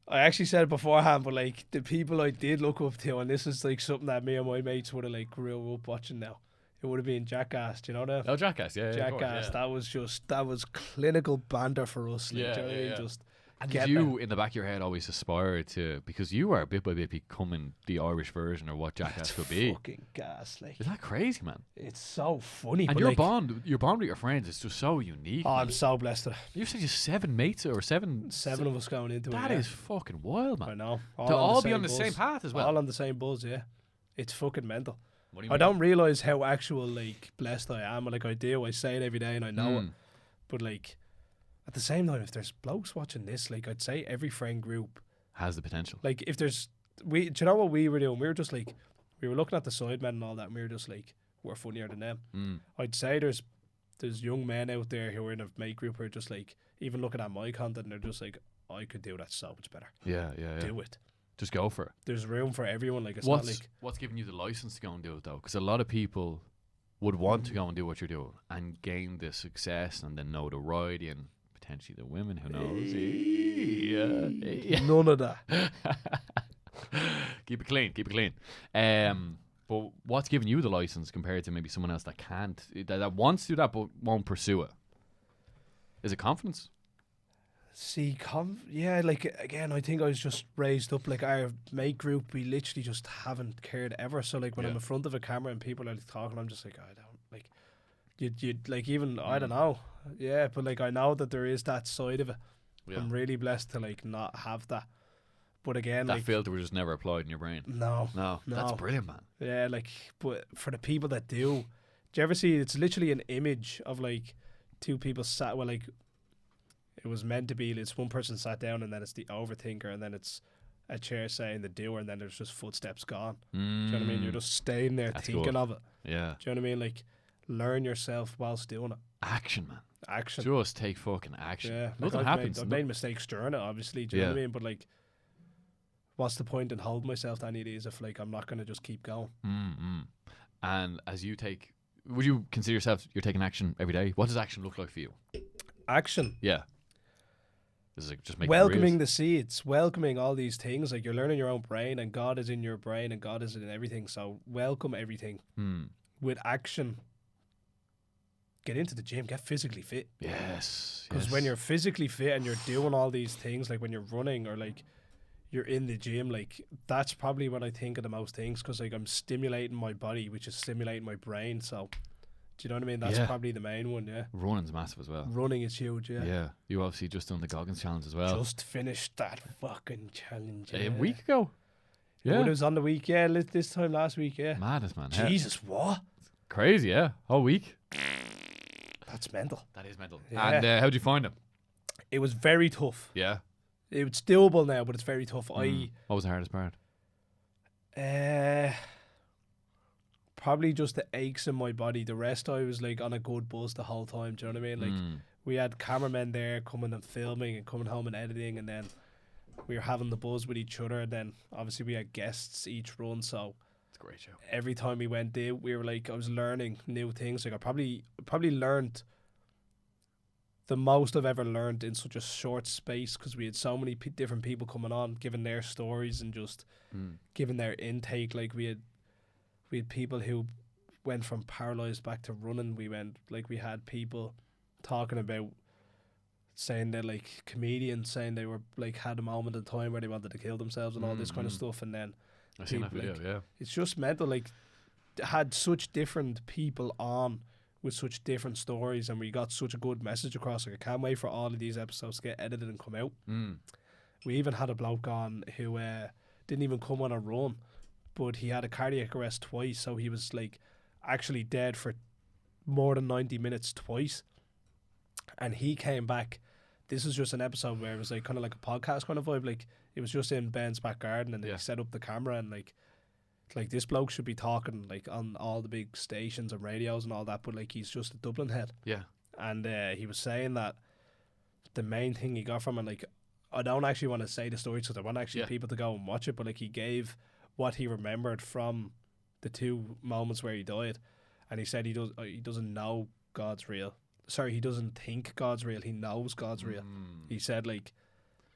I actually said it beforehand, but like the people I did look up to, and this is like something that me and my mates would have like grew up watching now, it would have been Jackass. Do you know that? Oh, Jackass. Yeah. Yeah, of course, Jackass. yeah. That was clinical banter for us. Like, Yeah, do you know what I yeah, mean? yeah. Just And get did you, in the back of your head, always aspire to, because you are bit by bit becoming the Irish version of what Jackass could be? fucking gas. Like Is that crazy, man? it's so funny. And but your like, bond with your friends is just so unique. oh, man. I'm so blessed. That You said you 7 mates or 7. seven of us going into That it. is fucking wild, I man. know. To all be on the buzz. same path as well. All on the same buzz. Yeah, it's fucking mental. What do you I mean? don't realize how actual like blessed I am. Like I do. I say it every day, and I know it. Mm. But like at the same time, if there's blokes watching this, like I'd say every friend group, Has the potential. like if there's do you know what we were doing? We were just like we were looking at the Sidemen and all that, and we were just like we're funnier than them. I'd say there's young men out there who are in a mate group who are just like even looking at my content, and they're just like I could do that so much better. Yeah. Do it. Just go for it. There's room for everyone. Like it's not like What's giving you the license to go and do it though? Because a lot of people would want to go and do what you're doing and gain the success and the notoriety and potentially the women. Who knows? Yeah. none of that. Keep it clean. Keep it clean. But what's giving you the license compared to maybe someone else that can't, that wants to do that but won't pursue it? Is it confidence? See, yeah, like again, I think I was just raised up. Like our mate group, we literally just haven't cared ever. So like when I'm in front of a camera and people are talking, I'm just like, I don't like. You'd like even I don't know, yeah, but like I know that there is that side of it. Yeah. I'm really blessed to like not have that. But again, That like filter was just never applied in your brain. no, That's brilliant, man. yeah, like but for the people that do you ever see? It's literally an image of like two people sat. Well, like it was meant to be. It's one person sat down, and then it's the overthinker, and then it's a chair saying the doer, and then there's just footsteps gone. Do you know what I mean? You're just staying there That's thinking good. of it. Yeah. Do you know what I mean? Like learn yourself whilst doing it. Action, man. Action. Just take fucking action. Yeah, like Nothing I've happens. I've made mistakes during it, obviously. Do you know what I Yeah. mean? But like, what's the point in holding myself to any of these if like I'm not gonna just keep going? And as you take, would you consider yourself you're taking action every day? What does action look like for you? Action. Yeah. This is like just making Welcoming reels. the seeds, welcoming all these things. Like you're learning your own brain, and God is in your brain, and God is in everything. So welcome everything with action. get into the gym, get physically fit. Yes. Because when you're physically fit and you're doing all these things, like when you're running or like you're in the gym, like that's probably what I think of the most things. Because like I'm stimulating my body, which is stimulating my brain. So, do you know what I mean? That's probably the main one. Yeah. Running's massive as well. Running is huge. Yeah. Yeah. You obviously just done the Goggins challenge as well. Just finished that fucking challenge. A week ago. Yeah. Yeah. It was on the week. Yeah. This time last week. Yeah. Madness, man. Jesus, what? Crazy, yeah. Whole week. That's mental. That is mental. Yeah. And how'd you find him? It was very tough. Yeah. It's doable now, but it's very tough. What was the hardest part? Probably just the aches in my body. The rest, I was like on a good buzz the whole time. Do you know what I mean? Like we had cameramen there coming and filming and coming home and editing, and then we were having the buzz with each other. And then obviously we had guests each run, so It's a great show. every time we went there, we were like, I was learning new things. Like I probably learned the most I've ever learned in such a short space, because we had so many different people coming on, giving their stories and just giving their intake. Like we had people who went from paralyzed back to running. We had people talking about saying that, like comedians saying they were like had a moment in time where they wanted to kill themselves and all this kind of stuff. And then I seen that video, like, yeah. it's just mental. Like had such different people on with such different stories, and we got such a good message across. Like I can't wait for all of these episodes to get edited and come out. We even had a bloke on who didn't even come on a run, but he had a cardiac arrest twice, so he was like actually dead for more than 90 minutes twice. And he came back. This was just an episode where it was like kind of like a podcast kind of vibe. Like it was just in Ben's back garden, and he set up the camera, and like this bloke should be talking like on all the big stations and radios and all that, but like he's just a Dublin head. Yeah. And he was saying that the main thing he got from it, like I don't actually want to say the story because I want actually people to go and watch it, but like he gave what he remembered from the two moments where he died, and he said he doesn't know God's real. Sorry, he doesn't think God's real. He knows God's real. He said like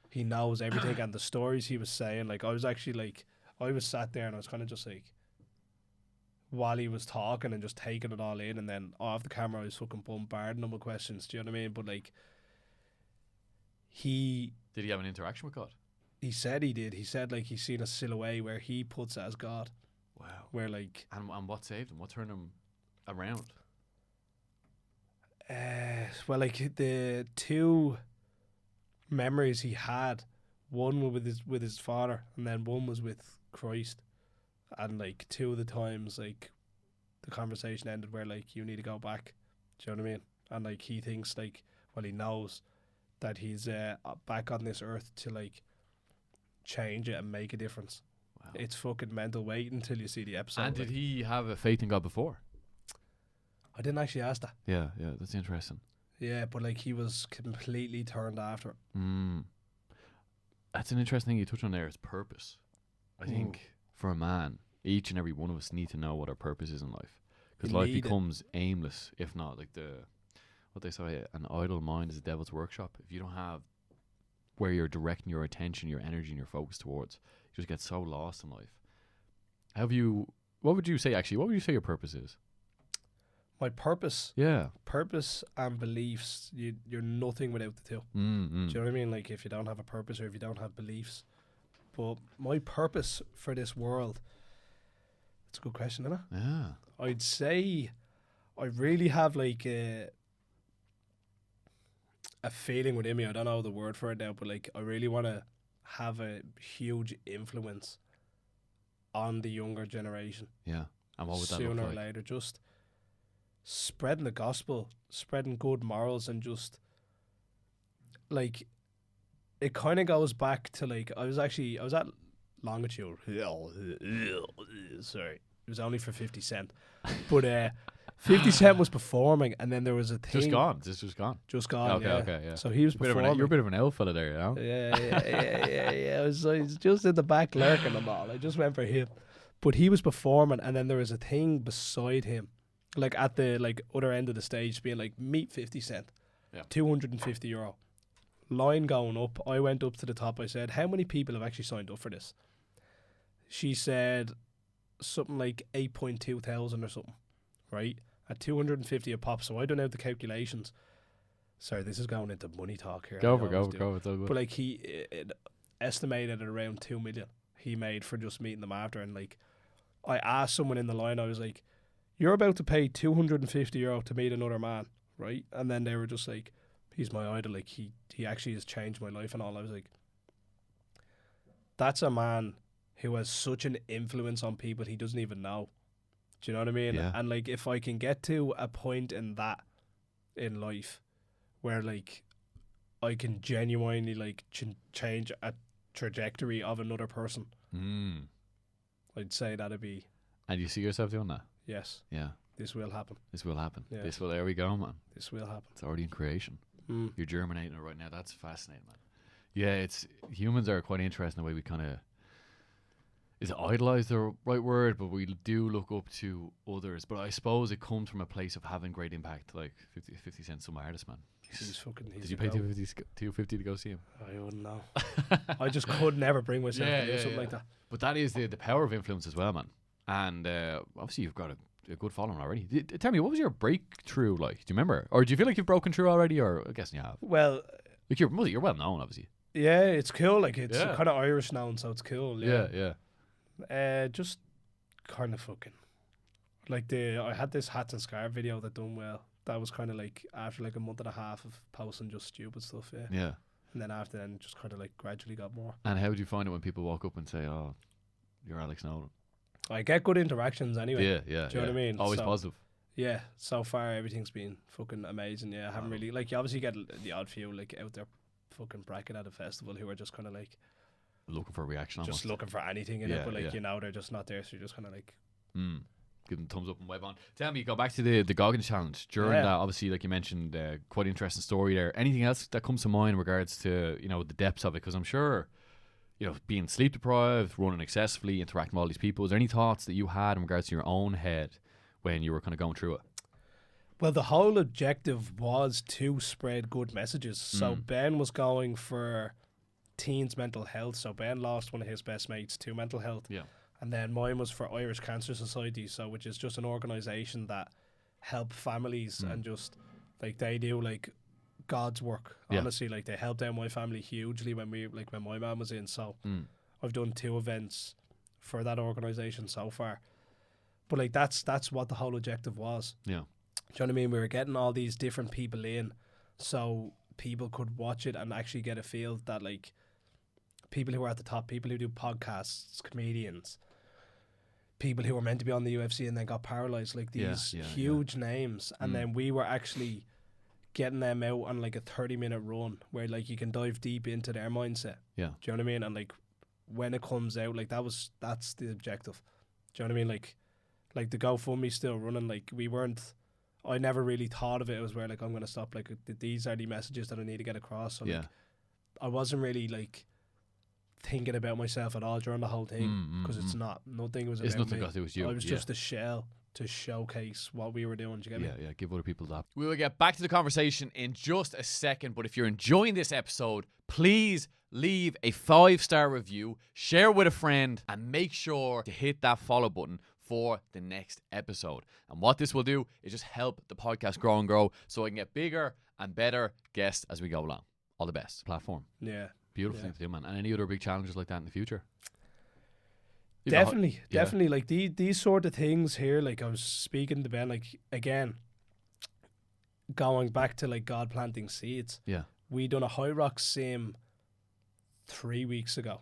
he knows everything, and the stories he was saying, like I was actually like I was sat there and I was kind of just like while he was talking and just taking it all in, and then off the camera I was fucking bombarding him with questions. Do you know what I mean? But like did he have an interaction with God? He said he did. He said like he's seen a silhouette where he puts it as God. Wow. Where like and what saved him? What turned him around? Well, like the two memories he had, one with his father, and then one was with Christ, and like two of the times like the conversation ended where like you need to go back. Do you know what I mean? And like he thinks like, well, he knows that he's back on this earth to like change it and make a difference. Wow. It's fucking mental. Wait until you see the episode. And did he have a faith in God before? I didn't actually ask that. Yeah, that's interesting. Yeah, but like he was completely turned after it. That's an interesting thing you touch on there, is purpose. I think for a man, each and every one of us need to know what our purpose is in life, because life becomes aimless if not. Like what they say, an idle mind is a devil's workshop. If you don't have where you're directing your attention, your energy, and your focus towards, you just get so lost in life. What would you say your purpose is? My purpose? Yeah. Purpose and beliefs, you're nothing without the two. Do you know what I mean? Like if you don't have a purpose or if you don't have beliefs. But my purpose for this world, it's a good question, isn't it? Yeah. I'd say I really have like a feeling within me. I don't know the word for it now, but like I really want to have a huge influence on the younger generation. Yeah. And what would that look like? Sooner or later, just spreading the gospel, spreading good morals, and just like it kind of goes back to like I was at Longitude. Sorry, it was only for 50 Cent, but 50 Cent was performing, and then there was a thing. Just gone. This was gone. Just gone. Okay, yeah. So he was performing. You're a bit of an elf fella there, you know. Yeah. I was just in the back lurking and all. I just went for him, but he was performing, and then there was a thing beside him, like at the like other end of the stage, being like, meet 50 Cent, €250. Line going up. I went up to the top. I said, how many people have actually signed up for this? She said something like 8.2 thousand or something, right? at 250 a pop. So I done out the calculations. Sorry, this is going into money talk here. Go I for always do. It's all good. But like it estimated at around 2 million he made for just meeting them after. And like I asked someone in the line, I was like, "You're about to pay €250 to meet another man, right?" And then they were just like, "He's my idol. Like he actually has changed my life and all." I was like, "That's a man who has such an influence on people he doesn't even know." Do you know what I mean? Yeah. And like if I can get to a point in life where like I can genuinely like change a trajectory of another person, I'd say that'd be And you see yourself doing that? yes. Yeah. This will happen. This will happen. Yeah. There we go, man. This will happen. It's already in creation. Mm. You're germinating it right now. That's fascinating, man. Yeah, humans are quite interesting the way we kind of, is idolize the right word, but we do look up to others. But I suppose it comes from a place of having great impact, like 50 Cent, some artist, man. He's Did you pay 250 to go see him? I wouldn't know. I just could never bring myself to do something like that. But that is the power of influence as well, man. And obviously you've got a good following already. Tell me, what was your breakthrough like? Do you remember? Or do you feel like you've broken through already? Or I guess you have. Well, Like you're well known, obviously. yeah, it's cool. Like it's Yeah. kind of Irish now, so it's cool. Yeah. Just kind of fucking like I had this hats and scarf video that done well. That was kind of like after like a month and a half of posting just stupid stuff. Yeah. Yeah. And then after then, just kind of like gradually got more. And how would you find it when people walk up and say, "Oh, you're Alex Nolan"? I get good interactions anyway. Yeah. Do you know what I mean? Always So- positive. Yeah, so far everything's been fucking amazing. Yeah, I haven't really like you obviously get the odd few like out there fucking bracket at a festival who are just kind of like Looking for a reaction, just almost. looking for anything in Yeah, it, but like yeah. you know they're just not there, so you're just kind of like Give them thumbs up and wave on. Tell me, go back to the Goggins challenge. During Yeah. that, obviously, like you mentioned, quite interesting story there. Anything else that comes to mind in regards to the depths of it? Because I'm sure, being sleep deprived, running excessively, interacting with all these people. Is there any thoughts that you had in regards to your own head when you were kind of going through it? Well, the whole objective was to spread good messages. So Ben was going for teens' mental health. So Ben lost one of his best mates to mental health. Yeah. And then mine was for Irish Cancer Society, so which is just an organisation that help families and just like they do like God's work. Yeah. Honestly, like they helped out my family hugely when my mum was in. So I've done 2 events for that organisation so far. But like that's what the whole objective was. Yeah. Do you know what I mean? We were getting all these different people in so people could watch it and actually get a feel that like people who are at the top, people who do podcasts, comedians, people who were meant to be on the UFC and then got paralyzed, like these huge names. And then we were actually getting them out on like a 30-minute run where like you can dive deep into their mindset. Yeah. Do you know what I mean? And like when it comes out, like that's the objective. Do you know what I mean? Like the GoFundMe still running, like I never really thought of it as where like I'm gonna stop. Like these are the messages that I need to get across. So like I wasn't really like thinking about myself at all during the whole thing because it's not. Nothing was. It's about nothing me. got to do with you. I was just a shell to showcase what we were doing. Do you get me? Yeah. Give other people that. We will get back to the conversation in just a second. But if you're enjoying this episode, please leave a 5-star review, share with a friend, and make sure to hit that follow button for the next episode. And what this will do is just help the podcast grow and grow so I can get bigger and better guests as we go along. All the best. Platform. Yeah. Beautiful thing to do, man. And any other big challenges like that in the future? Definitely. Like these sort of things here, like I was speaking to Ben, like again, going back to like God planting seeds. Yeah. We done a High Rock sim 3 weeks ago.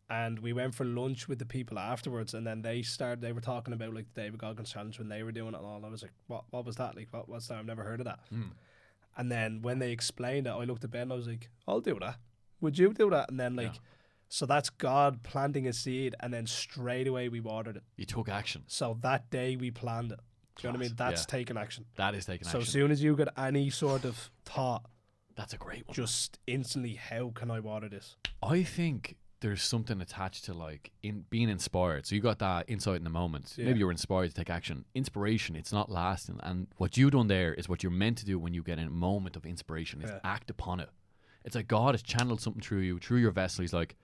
And we went for lunch with the people afterwards, and then they were talking about like the David Goggins challenge when they were doing it and all. I was like, what was that? Like what's that? I've never heard of that. And then when they explained it, I looked at Ben and I was like, I'll do that. Would you do that? And then like so that's God planting a seed, and then straight away we watered it. You took action. So that day we planned it. Do you know what I mean? That's taking action. That is taking action. So as soon as you get any sort of thought, that's a great one. just instantly, how can I water this? I think there's something attached to like in being inspired. So you got that insight in the moment. Yeah. Maybe you were inspired to take action. Inspiration, it's not lasting. And what you've done there is what you're meant to do when you get a moment of inspiration is act upon it. It's like God has channeled something through you, through your vessel. He's like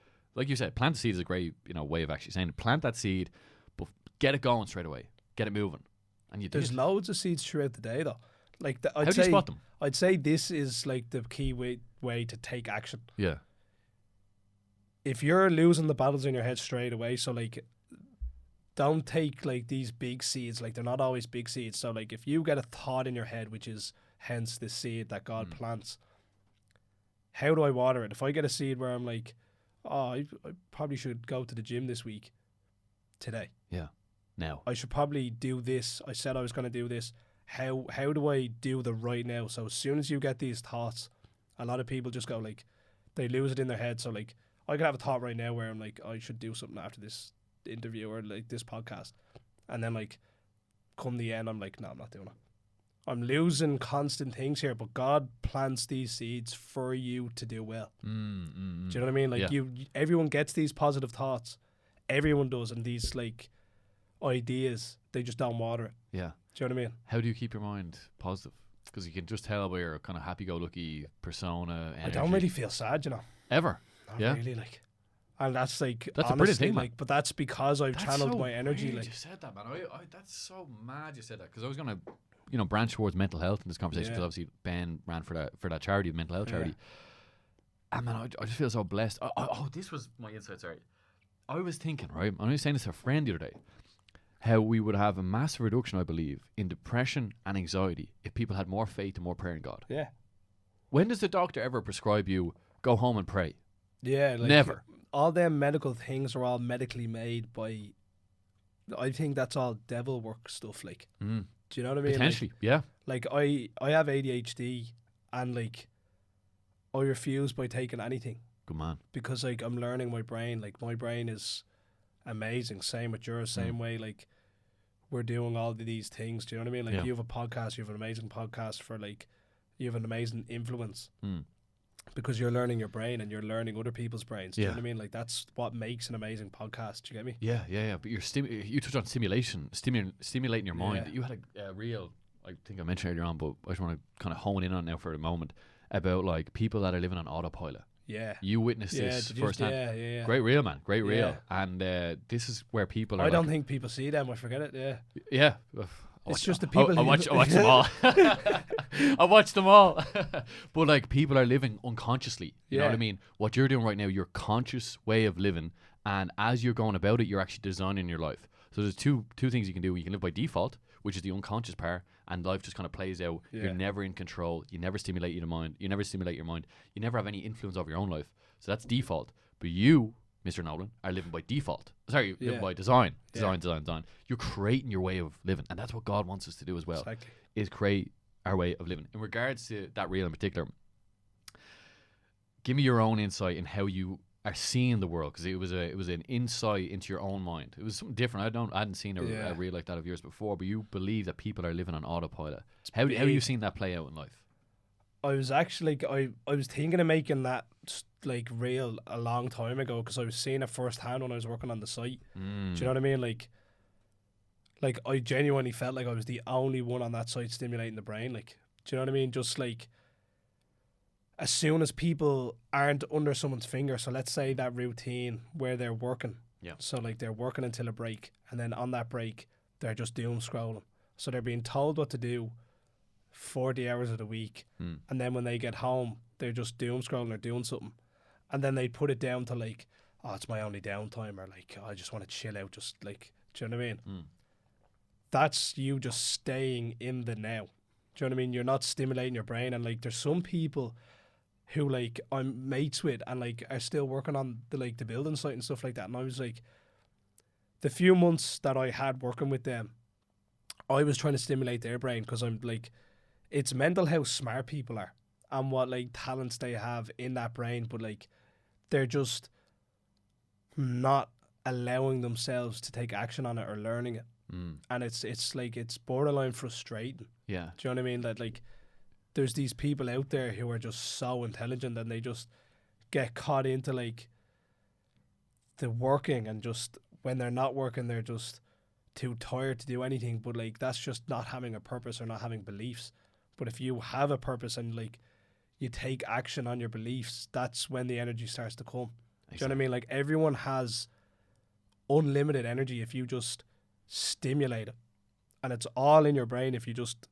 you said, plant the seed is a great way of actually saying it. Plant that seed, but get it going straight away. Get it moving. And you There's did. loads of seeds throughout the day, though. Like How do you spot them? I'd say this is like the key way to take action. Yeah. If you're losing the battles in your head straight away, so like, don't take like these big seeds. Like, they're not always big seeds. So like, if you get a thought in your head, which is hence the seed that God plants, how do I water it? If I get a seed where I'm like, oh, I probably should go to the gym this week, today. Yeah. Now. I should probably do this. I said I was going to do this. How do I do the right now? So as soon as you get these thoughts, a lot of people just go like, they lose it in their head. So like, I could have a thought right now where I'm like, I should do something after this interview or like this podcast, and then like, come the end, I'm like, no, I'm not doing it. I'm losing constant things here, but God plants these seeds for you to do well. Do you know what I mean? Like, everyone gets these positive thoughts. Everyone does, and these like ideas, they just don't water it. Yeah. Do you know what I mean? How do you keep your mind positive? Because you can just tell by your kind of happy-go-lucky persona. Energy. I don't really feel sad, you know. Ever. Not really, like. And that's like, that's honestly, a brilliant thing, like, but that's because I've channeled my energy. Weird like, you said that, man. That's so mad you said that, because I was gonna, branch towards mental health in this conversation, because obviously Ben ran for that charity, the mental health charity. And man, I just feel so blessed. Oh, this was my insight. Sorry, I was thinking, right. I was saying this to a friend the other day, how we would have a massive reduction, I believe, in depression and anxiety if people had more faith and more prayer in God. Yeah. When does the doctor ever prescribe you go home and pray? Yeah, like, never. All them medical things are all medically made by. I think that's all devil work stuff. Like, do you know what I mean? Potentially, like, yeah. Like, I have ADHD, and like, I refuse by taking anything. Good man. Because like, I'm learning my brain. Like, my brain is amazing. Same with yours. Same way. Like, we're doing all of these things. Do you know what I mean? Like, you have a podcast. You have an amazing podcast for like, you have an amazing influence. Because you're learning your brain and you're learning other people's brains. Do you know what I mean? Like, that's what makes an amazing podcast. Do you get me? Yeah. But you touched on stimulating your mind. Yeah. You had a real, I think I mentioned earlier on, but I just want to kind of hone in on it now for a moment, about like people that are living on autopilot. Yeah. You witnessed this firsthand. Yeah. Great reel, man. Great reel. And this is where people are. I don't think people see them. I forget it. Yeah. Yeah. It's just the people. I watch them all. I watch them all. But like, people are living unconsciously. You know what I mean? What you're doing right now, your conscious way of living, and as you're going about it, you're actually designing your life. So there's two things you can do. You can live by default, which is the unconscious part, and life just kind of plays out. You're never in control. You never stimulate your mind. You never stimulate your mind. You never have any influence over your own life. So that's default. But you, Mr. Nolan, are living by default. Sorry, living by design. Design. You're creating your way of living. And that's what God wants us to do as well. Exactly. Is create our way of living. In regards to that reel in particular, give me your own insight in how you are seeing the world, because it was an insight into your own mind. It was something different. I hadn't seen a reel like that of yours before, but you believe that people are living on autopilot. How are you seeing that play out in life? I was actually I was thinking of making that like reel a long time ago, because I was seeing it firsthand when I was working on the site. Do you know what I mean? Like I genuinely felt like I was the only one on that site stimulating the brain. Like, do you know what I mean? Just like, as soon as people aren't under someone's finger, so let's say that routine where they're working. Yeah. So like, they're working until a break, and then on that break they're just doom scrolling. So they're being told what to do 40 hours of the week, and then when they get home they're just doom scrolling or doing something, and then they put it down to like, oh, it's my only downtime, or like, oh, I just want to chill out, just like, do you know what I mean? That's you just staying in the now. Do you know what I mean? You're not stimulating your brain. And like, there's some people who like I'm mates with and like are still working on the building site and stuff like that, and I was like, the few months that I had working with them, I was trying to stimulate their brain, because I'm like, it's mental how smart people are and what like talents they have in that brain, but like, they're just not allowing themselves to take action on it or learning it. And it's like, it's borderline frustrating. Yeah. Do you know what I mean? That like, there's these people out there who are just so intelligent, and they just get caught into like the working, and just when they're not working, they're just too tired to do anything. But like, that's just not having a purpose or not having beliefs. But if you have a purpose and like you take action on your beliefs, that's when the energy starts to come. Exactly. Do you know what I mean? Like, everyone has unlimited energy if you just stimulate it. and it's all in your brain if you just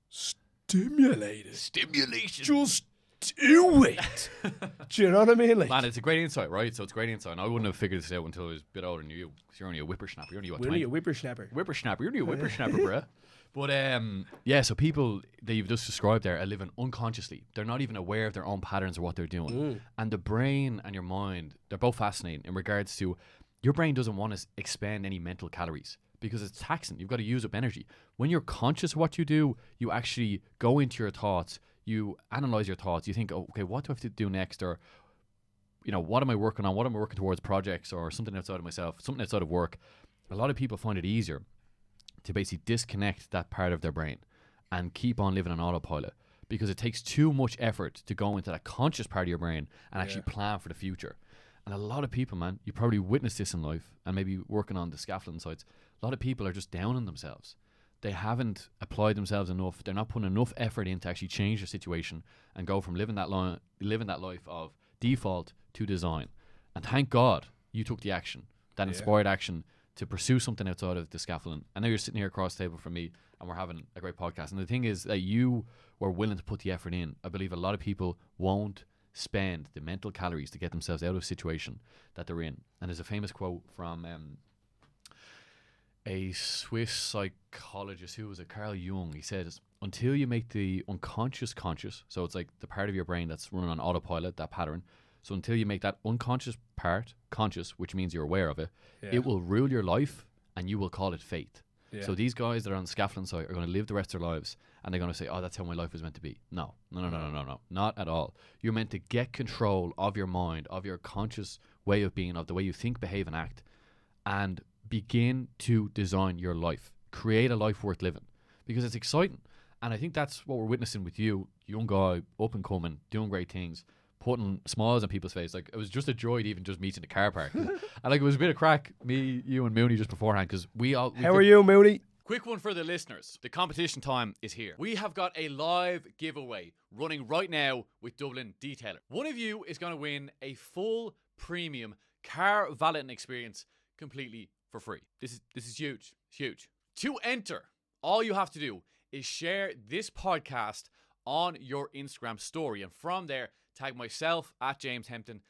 stimulate it. Stimulation. Just do it. Do you know what I mean? Like, Man, it's a great insight, right? So it's great insight. And I wouldn't have figured this out until I was a bit older than you. Because you're only a whippersnapper. You're only, what, we're 20? only a whippersnapper. Whippersnapper. You're only a whippersnapper, bruh. But yeah, so people that you've just described there are living unconsciously. They're not even aware of their own patterns or what they're doing. And the brain and your mind, they're both fascinating in regards to your brain doesn't want to expend any mental calories because it's taxing. You've got to use up energy. When you're conscious of what you do, you actually go into your thoughts. You analyze your thoughts. You think, oh, okay, what do I have to do next? Or, you know, what am I working on? What am I working towards? Projects or something outside of myself, something outside of work. A lot of people find it easier to basically disconnect that part of their brain and keep on living on autopilot because it takes too much effort to go into that conscious part of your brain and actually plan for the future. And a lot of people, man, you probably witnessed this in life and maybe working on the scaffolding sites. A lot of people are just down on themselves. They haven't applied themselves enough. They're not putting enough effort in to actually change their situation and go from living that life of default to design. And thank God you took the action, that inspired action to pursue something outside of the scaffolding. I know you're sitting here across the table from me and we're having a great podcast. And the thing is that you were willing to put the effort in. I believe a lot of people won't spend the mental calories to get themselves out of a situation that they're in. And there's a famous quote from a Swiss psychologist who was a Carl Jung. He says, until you make the unconscious conscious, so it's like the part of your brain that's running on autopilot, that pattern. So until you make that unconscious part conscious, which means you're aware of it, it will rule your life and you will call it fate. So these guys that are on the scaffolding site are going to live the rest of their lives and they're going to say, oh, that's how my life was meant to be. No, not at all. You're meant to get control of your mind, of your conscious way of being, of the way you think, behave and act, and begin to design your life. Create a life worth living because it's exciting. And I think that's what we're witnessing with you, young guy, up and coming, doing great things, putting smiles on people's face. Like, it was just a joy to even just meet in the car park. And like, it was a bit of crack, me, you and Mooney just beforehand, because How are you, Mooney? Quick one for the listeners. The competition time is here. We have got a live giveaway running right now with Dublin Detailer. One of you is going to win a full premium car valeting experience completely for free. This is huge. It's huge. To enter, all you have to do is share this podcast on your Instagram story, and from there tag myself at James Hempton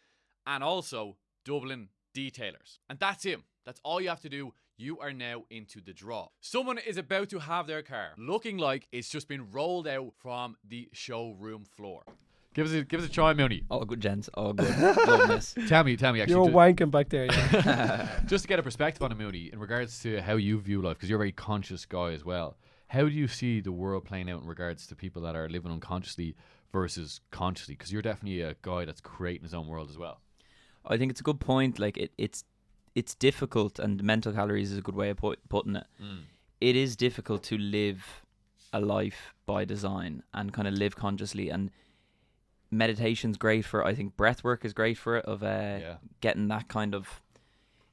and also Dublin Detailers. And that's it. That's all you have to do. You are now into the draw. Someone is about to have their car looking like it's just been rolled out from the showroom floor. Give us a try, Mooney. All good, gents. All good. Love this. Tell me, actually. You're wanking back there. Yeah. Just to get a perspective on it, Mooney, in regards to how you view life, because you're a very conscious guy as well. How do you see the world playing out in regards to people that are living unconsciously versus consciously? Because you're definitely a guy that's creating his own world as well. I think it's a good point. Like, it's difficult, and mental calories is a good way of putting it. It is difficult to live a life by design and kind of live consciously, and meditation's great for it. I think breath work is great for it, of getting that kind of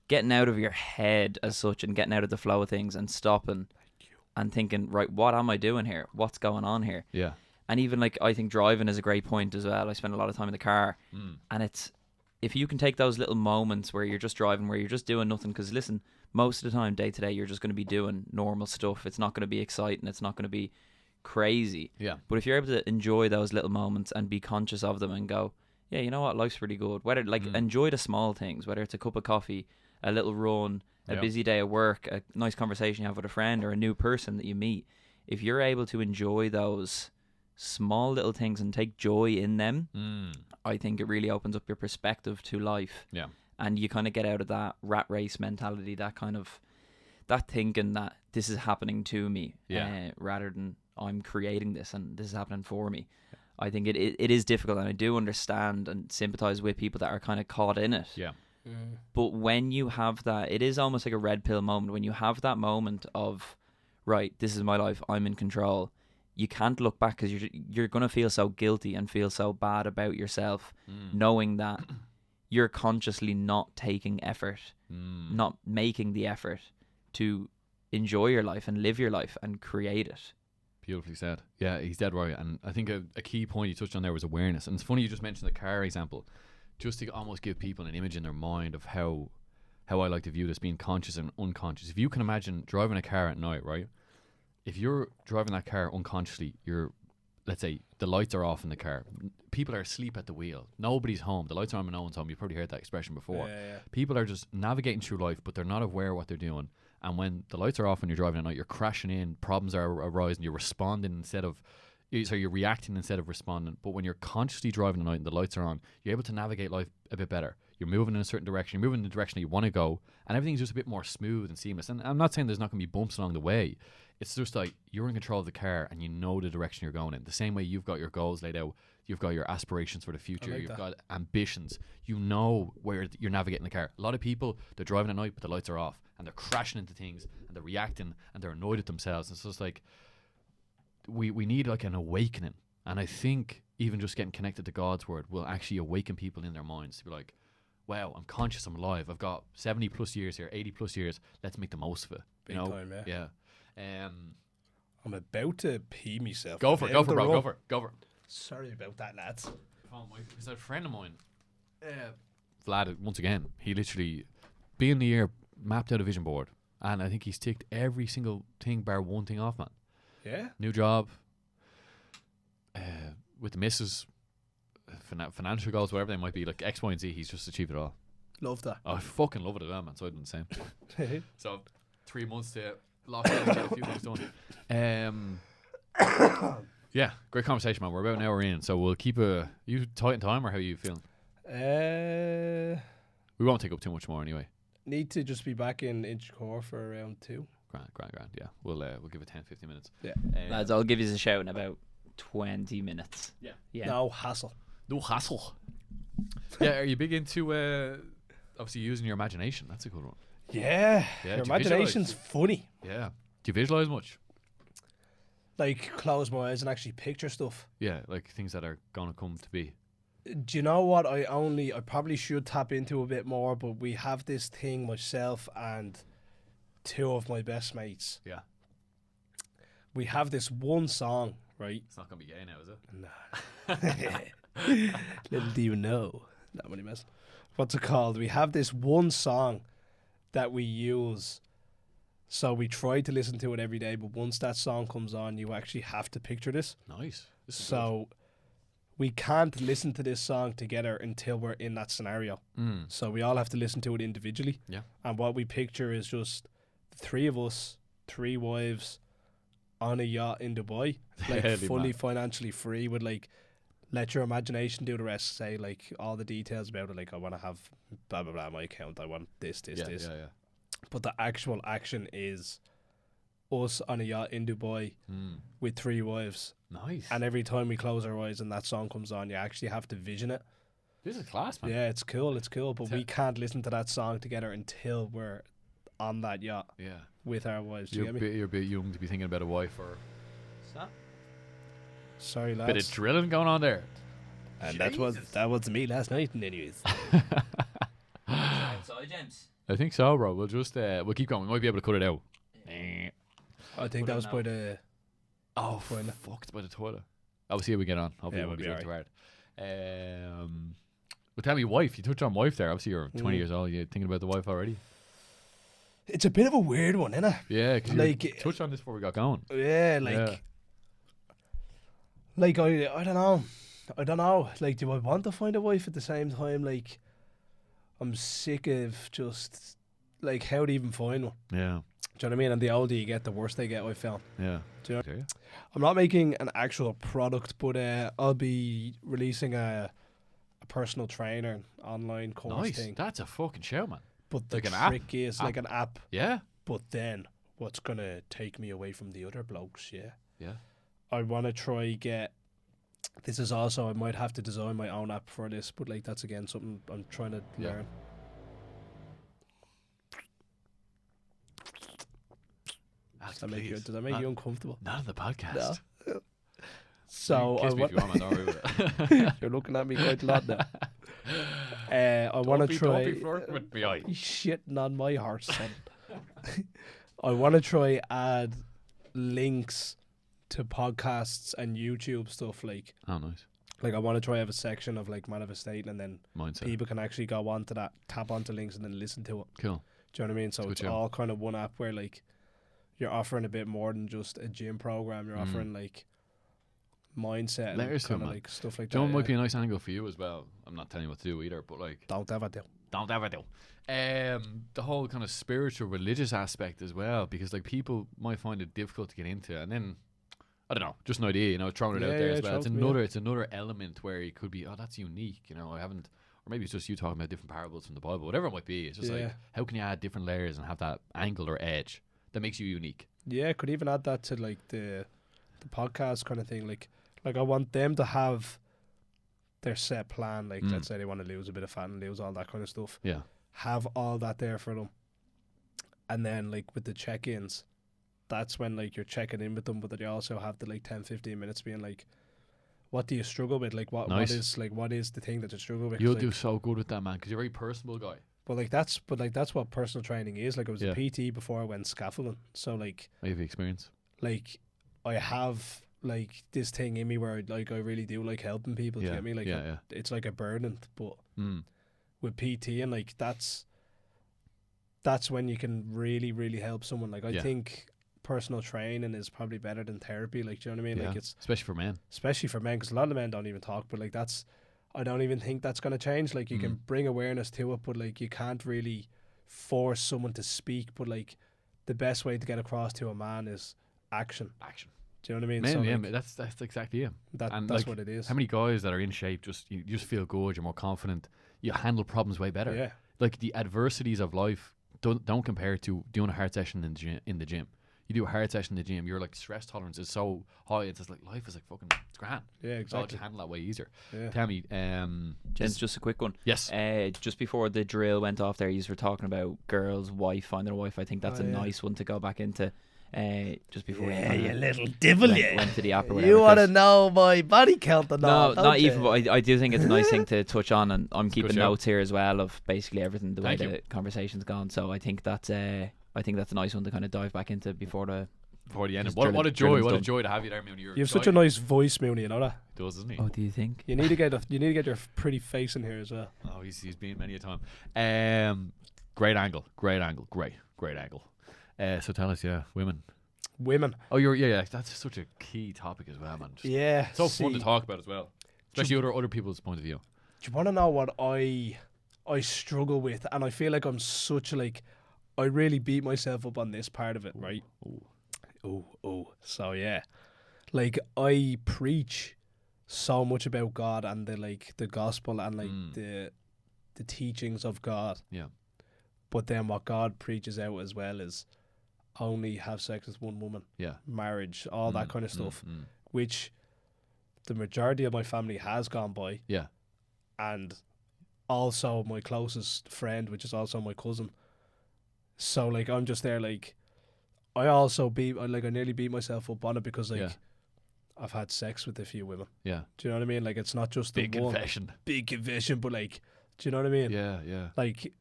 getting out of your head as such and getting out of the flow of things and stopping and thinking, right, what am I doing here? What's going on here? Yeah. And even, like, I think driving is a great point as well. I spend a lot of time in the car, and it's, if you can take those little moments where you're just driving, where you're just doing nothing, because listen, most of the time, day to day, you're just going to be doing normal stuff. It's not going to be exciting. It's not going to be crazy. Yeah. But if you're able to enjoy those little moments and be conscious of them and go, yeah, you know what, life's pretty good. Whether, like, enjoy the small things, whether it's a cup of coffee, a little run, a busy day at work, a nice conversation you have with a friend, or a new person that you meet. If you're able to enjoy those small little things and take joy in them, I think it really opens up your perspective to life. Yeah. And you kind of get out of that rat race mentality, that kind of, that thinking that this is happening to me, rather than I'm creating this and this is happening for me. Yeah. I think it is difficult, and I do understand and sympathize with people that are kind of caught in it. Yeah. But when you have that, it is almost like a red pill moment. When you have that moment of, right, this is my life, I'm in control, you can't look back, because you're going to feel so guilty and feel so bad about yourself, knowing that you're consciously not taking effort, not making the effort to enjoy your life and live your life and create it. Beautifully said. Yeah, he's dead right. And I think a key point you touched on there was awareness. And it's funny you just mentioned the car example, just to almost give people an image in their mind of how I like to view this, being conscious and unconscious. If you can imagine driving a car at night, right, if you're driving that car unconsciously, let's say the lights are off in the car. People are asleep at the wheel. Nobody's home. The lights are on and no one's home. You've probably heard that expression before. Yeah. People are just navigating through life, but they're not aware of what they're doing. And when the lights are off when you're driving at night, you're crashing in, problems are arising, you're responding you're reacting instead of responding. But when you're consciously driving at night and the lights are on, you're able to navigate life a bit better. You're moving in a certain direction. You're moving in the direction that you want to go, and everything's just a bit more smooth and seamless. And I'm not saying there's not going to be bumps along the way. It's just like you're in control of the car and you know the direction you're going in. The same way you've got your goals laid out, you've got your aspirations for the future, you've got ambitions. You know where you're navigating the car. A lot of people, they're driving at night, but the lights are off, and they're crashing into things, and they're reacting, and they're annoyed at themselves. And so it's like we need like an awakening. And I think even just getting connected to God's word will actually awaken people in their minds to be like, wow, I'm conscious, I'm alive. I've got 70 plus years here, 80 plus years. Let's make the most of it. Big time, yeah. I'm about to pee myself. Go for it, bro. Go for it. Sorry about that, lads. Because a friend of mine, Vlad, once again, he literally, being the year, mapped out a vision board. And I think he's ticked every single thing bar one thing off, man. Yeah? New job, with the missus, financial goals, whatever they might be, like X, Y, and Z, he's just achieved it all. Love that. I fucking love it as well, man. So I've done the same. So 3 months to lock in and get a few things done. Yeah, great conversation, man. We're about an hour in, so we'll keep you tight in time, or how are you feeling? We won't take up too much more anyway. Need to just be back in Inchicore for around 2. Grand. Yeah, we'll give it 10-15 minutes. Yeah, Lads, I'll give you a shout in about 20 minutes. Yeah. No hassle. Yeah, are you big into obviously using your imagination? That's a good one. Yeah, Yeah, your do you imagination's funny. Yeah. Do you visualize much? Like, close my eyes and actually picture stuff. Yeah, like things that are gonna come to be. Do you know what? I probably should tap into a bit more, but we have this thing, myself and 2 of my best mates. Yeah. We have this one song, right? It's not gonna be gay now, is it? Nah. Little do you know. Not many mess. What's it called? We have this one song that we use. So we try to listen to it every day, but once that song comes on, you actually have to picture this. Nice. This is so we can't listen to this song together until we're in that scenario. So we all have to listen to it individually. Yeah. And what we picture is just the 3 of us, 3 wives, on a yacht in Dubai, like fully financially free, with like, let your imagination do the rest. Say like all the details about it, like I want to have blah blah blah my account, I want this. Yeah. But the actual action is us on a yacht in Dubai with 3 wives. Nice. And every time we close our eyes and that song comes on, you actually have to vision it. This is class, man. Yeah, it's cool. But we can't listen to that song together until we're on that yacht. Yeah. With our wives. Do you get me? You're a bit young to be thinking about a wife or. Stop. Sorry, lads. Bit of drilling going on there. And that was me last night, anyways. Sorry, James. I think so, bro. We'll just we'll keep going. We might be able to cut it out. I think that was by the. Oh, fucked by the toilet. I'll see how we get on. Hopefully, Yeah, it won't be we'll be too hard. But tell me, wife. You touched on wife there. Obviously, you're 20 years old. You're thinking about the wife already. It's a bit of a weird one, isn't it? Yeah, because like, you touched on this before we got going. Yeah, like I don't know. Like, do I want to find a wife at the same time? Like, I'm sick of just like how to even find one. Yeah. Do you know what I mean? And the older you get, the worse they get, I found. Yeah. Do you know? I'm not making an actual product, but I'll be releasing a personal trainer online course thing. That's a fucking show, man. But the like an trick is like an app. Yeah. But then what's gonna take me away from the other blokes? Yeah. Yeah. I want to try get. This is also, I might have to design my own app for this, but like that's again something I'm trying to learn. Alex, Does that make you uncomfortable? Not on the podcast. No. So kiss me if you want, man. You're looking at me quite a lot now. I want to try. Don't be flirting with me, shitting on my horse, son. I want to try add links to podcasts and YouTube stuff. Like, oh, nice. Like, I want to try have a section of like manifesting, and then Mindset. people can actually go onto that, tap onto links, and then listen to it. Cool. Do you know what I mean? So it's all kind of one app where like you're offering a bit more than just a gym program. You're offering like mindset and Layers to it, kind of man. like stuff like John that. might be a nice angle for you as well. I'm not telling you what to do either, but like, Don't ever do. don't ever do. The whole kind of spiritual, religious aspect as well, because like people might find it difficult to get into, and then I don't know, just an idea, you know, throwing it out there as well. It's another element where it could be, oh, that's unique, you know. I haven't, or maybe it's just you talking about different parables from the Bible, whatever it might be. It's just like, how can you add different layers and have that angle or edge that makes you unique? Yeah, could even add that to like the podcast kind of thing. Like I want them to have their set plan. Like let's say they want to lose a bit of fat and lose all that kind of stuff. Yeah. Have all that there for them. And then like with the check-ins, that's when like you're checking in with them, but then you also have the like 10-15 minutes being like, what do you struggle with? Like what is the thing that you struggle with? You'll like, do so good with that, man, because you're a very personable guy. But that's what personal training is. Like I was a PT before I went scaffolding. So like I have experience. Like I have like this thing in me where like I really do like helping people. Do you get me? Like it's like a burden, but with PT and like that's when you can really, really help someone. Like I think personal training is probably better than therapy. Like, do you know what I mean? Like it's especially for men, because a lot of men don't even talk. But like I don't even think that's gonna change. Like you can bring awareness to it, but like you can't really force someone to speak. But like the best way to get across to a man is action. Do you know what I mean? Man, so, like, that's exactly it. That's like, what it is. How many guys that are in shape you just feel good, you're more confident, you handle problems way better. Yeah. Like the adversities of life don't compare to doing a hard session in the gym. You do a hard session in the gym, your like stress tolerance is so high. It's just like life is like fucking, it's grand. Yeah, exactly. So I'll just handle that way easier. Yeah. Tell me, Gents, just a quick one. Yes. Just before the drill went off there, you were talking about girls' wife, finding a wife. I think that's a nice one to go back into. Just before you little devil, went to the app or whatever. You want to know my body count or no, not you? even, but I do think it's a nice thing to touch on, and I'm keeping show. notes here as well of basically everything, the Thank way you. the conversation's gone. So I think that's a nice one to kind of dive back into before the end. just What a drilling's joy! What a done. joy to have you there, Mooney. You have such a nice voice, Mooney. You know that. He does, doesn't he? Oh, do you think? You need to get your pretty face in here as well. Oh, he's been many a time. Great angle. Great angle. So tell us, women. Oh, that's such a key topic as well, man. It's so fun to talk about as well, especially other people's point of view. Do you want to know what I struggle with? And I feel like I'm such like, I really beat myself up on this part of it, right? So yeah, like I preach so much about God and the gospel and like the teachings of God. Yeah. But then what God preaches out as well is only have sex with one woman. Yeah. Marriage, all that kind of stuff, which the majority of my family has gone by. Yeah. And also my closest friend, which is also my cousin. So like I'm just there like I nearly beat myself up on it because like I've had sex with a few women. Yeah. Do you know what I mean? Like it's not just big confession, but like, do you know what I mean? Yeah. Like,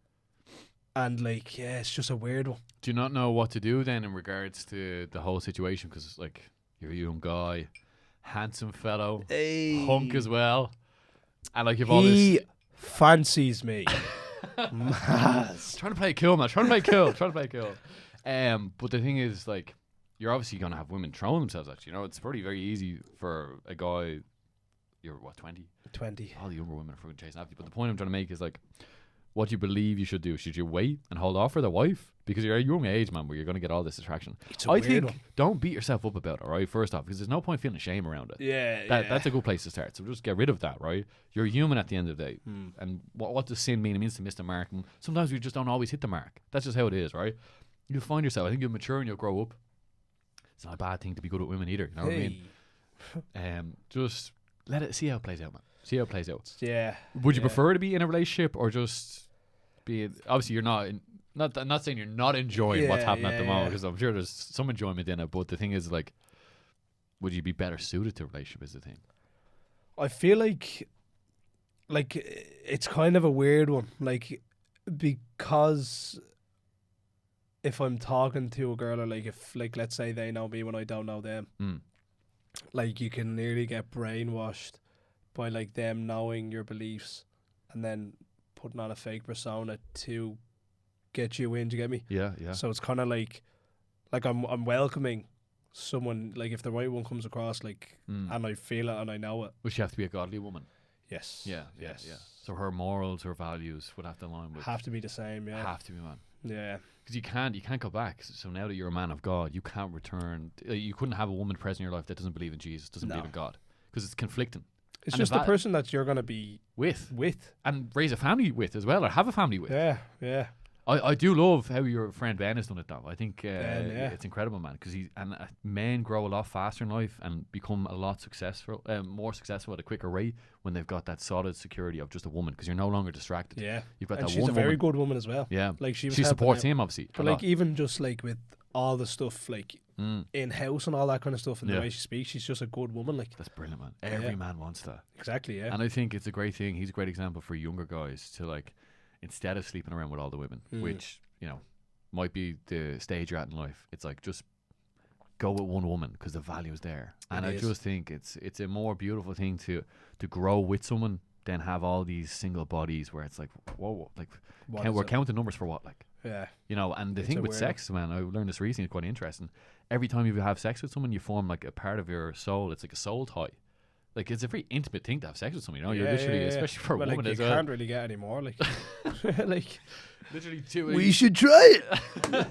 and like, it's just a weird one. Do you not know what to do then in regards to the whole situation? Because like you're a young guy, handsome fellow, hunk as well, and like you've all this. He fancies me. Trying to play cool, man. Trying to play cool. But the thing is, like, you're obviously gonna have women throwing themselves at you. You know, it's pretty very easy for a guy. You're what, 20? 20. All the younger women are fucking chasing after you. But the point I'm trying to make is like, what do you believe you should do? Should you wait and hold off for the wife? Because you're at a young age, man, where you're going to get all this attraction. I think don't beat yourself up about it, right? First off, because there's no point feeling shame around it. That's a good place to start. So just get rid of that, right? You're human at the end of the day. And what does sin mean? It means to miss the mark. And sometimes we just don't always hit the mark. That's just how it is, right? You'll find yourself. I think you'll mature and you'll grow up. It's not a bad thing to be good at women either. You know what I mean? Just see how it plays out, man. See how it plays out. Yeah. Would you prefer to be in a relationship or just be? Obviously, you're not. I'm not saying you're not enjoying what's happening at the moment, because I'm sure there's some enjoyment in it. But the thing is, like, would you be better suited to a relationship? Is the thing. I feel like it's kind of a weird one, like, because if I'm talking to a girl, or like if like let's say they know me when I don't know them, like you can nearly get brainwashed by like them knowing your beliefs and then putting on a fake persona to get you in. Do you get me? Yeah. So it's kind of like Like I'm welcoming someone, like if the right one comes across, like, Mm. and I feel it and I know it. Would she have to be a godly woman? Yes. Yeah. Yes. So her morals, her values would have to align with. Have to be the same. Yeah. Have to be, man. Yeah. Because you can't go back. So now that you're a man of God, you can't return. You couldn't have a woman present in your life that doesn't believe in Jesus, doesn't No. believe in God, because it's conflicting. It's And just if the person that you're gonna be with with. and raise a family with as well, or have a family with. Yeah. Yeah. I do love how your friend Ben has done it, though. I think Yeah. it's incredible, man. Because men grow a lot faster in life and become a lot more successful at a quicker rate when they've got that solid security of just a woman. Because you're no longer distracted. Yeah. You've got And that she's one a very woman. good woman as well. Yeah, Like she she supports him obviously. But like even just like with all the stuff like in house and all that kind of stuff and Yeah. the way she speaks, she's just a good woman. Like That's brilliant, man. Every man wants that. exactly. Yeah. And I think it's a great thing. He's a great example for younger guys to, like, instead of sleeping around with all the women, which, you know, might be the stage you're at in life, it's like just go with one woman because the value is there. And I just think it's a more beautiful thing to grow with someone than have all these single bodies where it's like, whoa, like we're counting numbers for what, like. Yeah. You know, and the It's thing a with weird sex, man, I learned this recently, it's quite interesting. Every time you have sex with someone, you form like a part of your soul. It's like a soul tie. Like, it's a very intimate thing to have sex with someone, you know? You're literally, especially for a woman like, as you well. can't really get any more. Like, like Literally two. we should try it.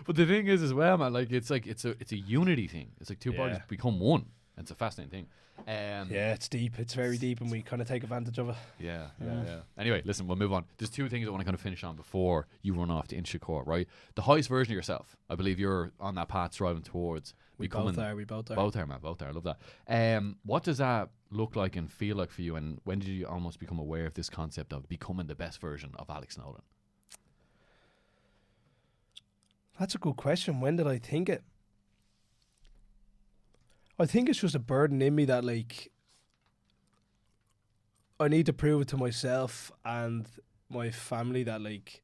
But the thing is as well, man, like it's a unity thing. It's like two bodies Yeah. become one. It's a fascinating thing. Yeah, it's deep. It's very deep, and we kind of take advantage of it. Yeah. Anyway, listen, we'll move on. There's two things I want to kind of finish on before you run off to Inchicore, right? The highest version of yourself. I believe you're on that path striving towards becoming. We both are. Both are, man. Both are. I love that. What does that look like and feel like for you? And when did you almost become aware of this concept of becoming the best version of Alex Nolan? That's a good question. When did I think it? I think it's just a burden in me that, like, I need to prove it to myself and my family that, like,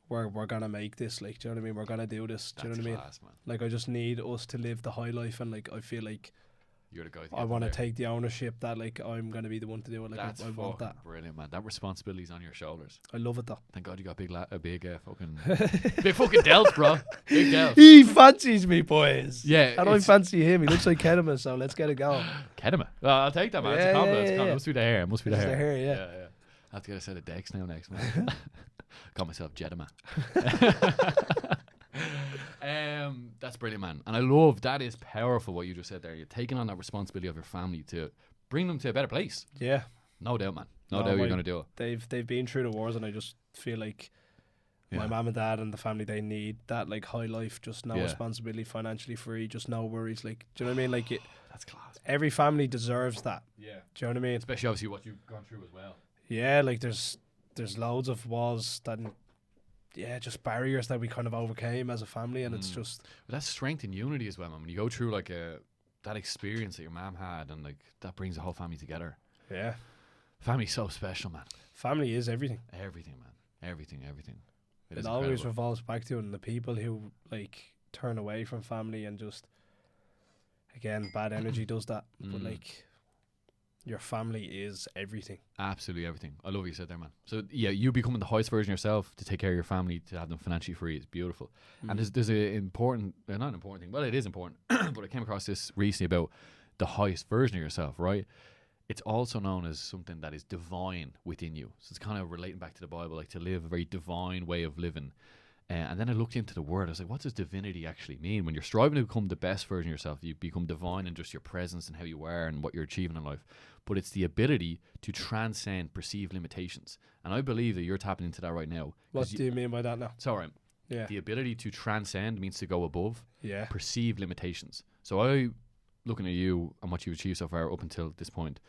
we're gonna make this. Like, do you know what I mean? We're gonna do this. Do you know what I mean? Class, man. Like, I just need us to live the high life, and like, I feel like You're the guy. I want to take the ownership that, like, I'm gonna be the one to do it. Like, That's I want that. brilliant, man. That responsibility's on your shoulders. I love it though. Thank God you got big fucking big fucking delts, bro. Big delts. He fancies me, boys. Yeah, And I fancy him. He looks like Kedema, so let's get it going. Kedema. Well, I'll take that, man. It's a compliment. It's a compliment. It must be the hair. It must be the It's hair. the hair, yeah. I have to get a set of decks now next, man. Got myself Jedema. That's brilliant, man. And I love that is powerful what you just said there. You're taking on that responsibility of your family to bring them to a better place. Yeah. No doubt, man. No doubt you're going to do it. They've been through the wars, and I just feel like my mum and dad and the family, they need that, like, high life, just no responsibility, financially free, just no worries. Like, do you know what I mean? Like, that's class. Every family deserves that. Yeah. Do you know what I mean? Especially obviously what you've gone through as well. Yeah, like there's loads of walls that, just barriers that we kind of overcame as a family, and it's just. But that's strength and unity as well, man. When you go through like that experience that your mom had, and like that brings the whole family together. Yeah. Family's so special, man. Family is everything. Everything, man. Everything. It always revolves back to it, and the people who, like, turn away from family and just, again, bad energy does that. But, like, your family is everything. Absolutely everything. I love what you said there, man. So, yeah, you becoming the highest version of yourself to take care of your family, to have them financially free is beautiful. And there's a important, not an important thing, well, it is important, but I came across this recently about the highest version of yourself, right? It's also known as something that is divine within you. So it's kind of relating back to the Bible, like to live a very divine way of living. And then I looked into the word. I was like, what does divinity actually mean? When you're striving to become the best version of yourself, you become divine in just your presence and how you are and what you're achieving in life. But it's the ability to transcend perceived limitations. And I believe that you're tapping into that right now. What do you mean by that now? It's all right. Yeah. The ability to transcend means to go above perceived limitations. So looking at you and what you've achieved so far up until this point,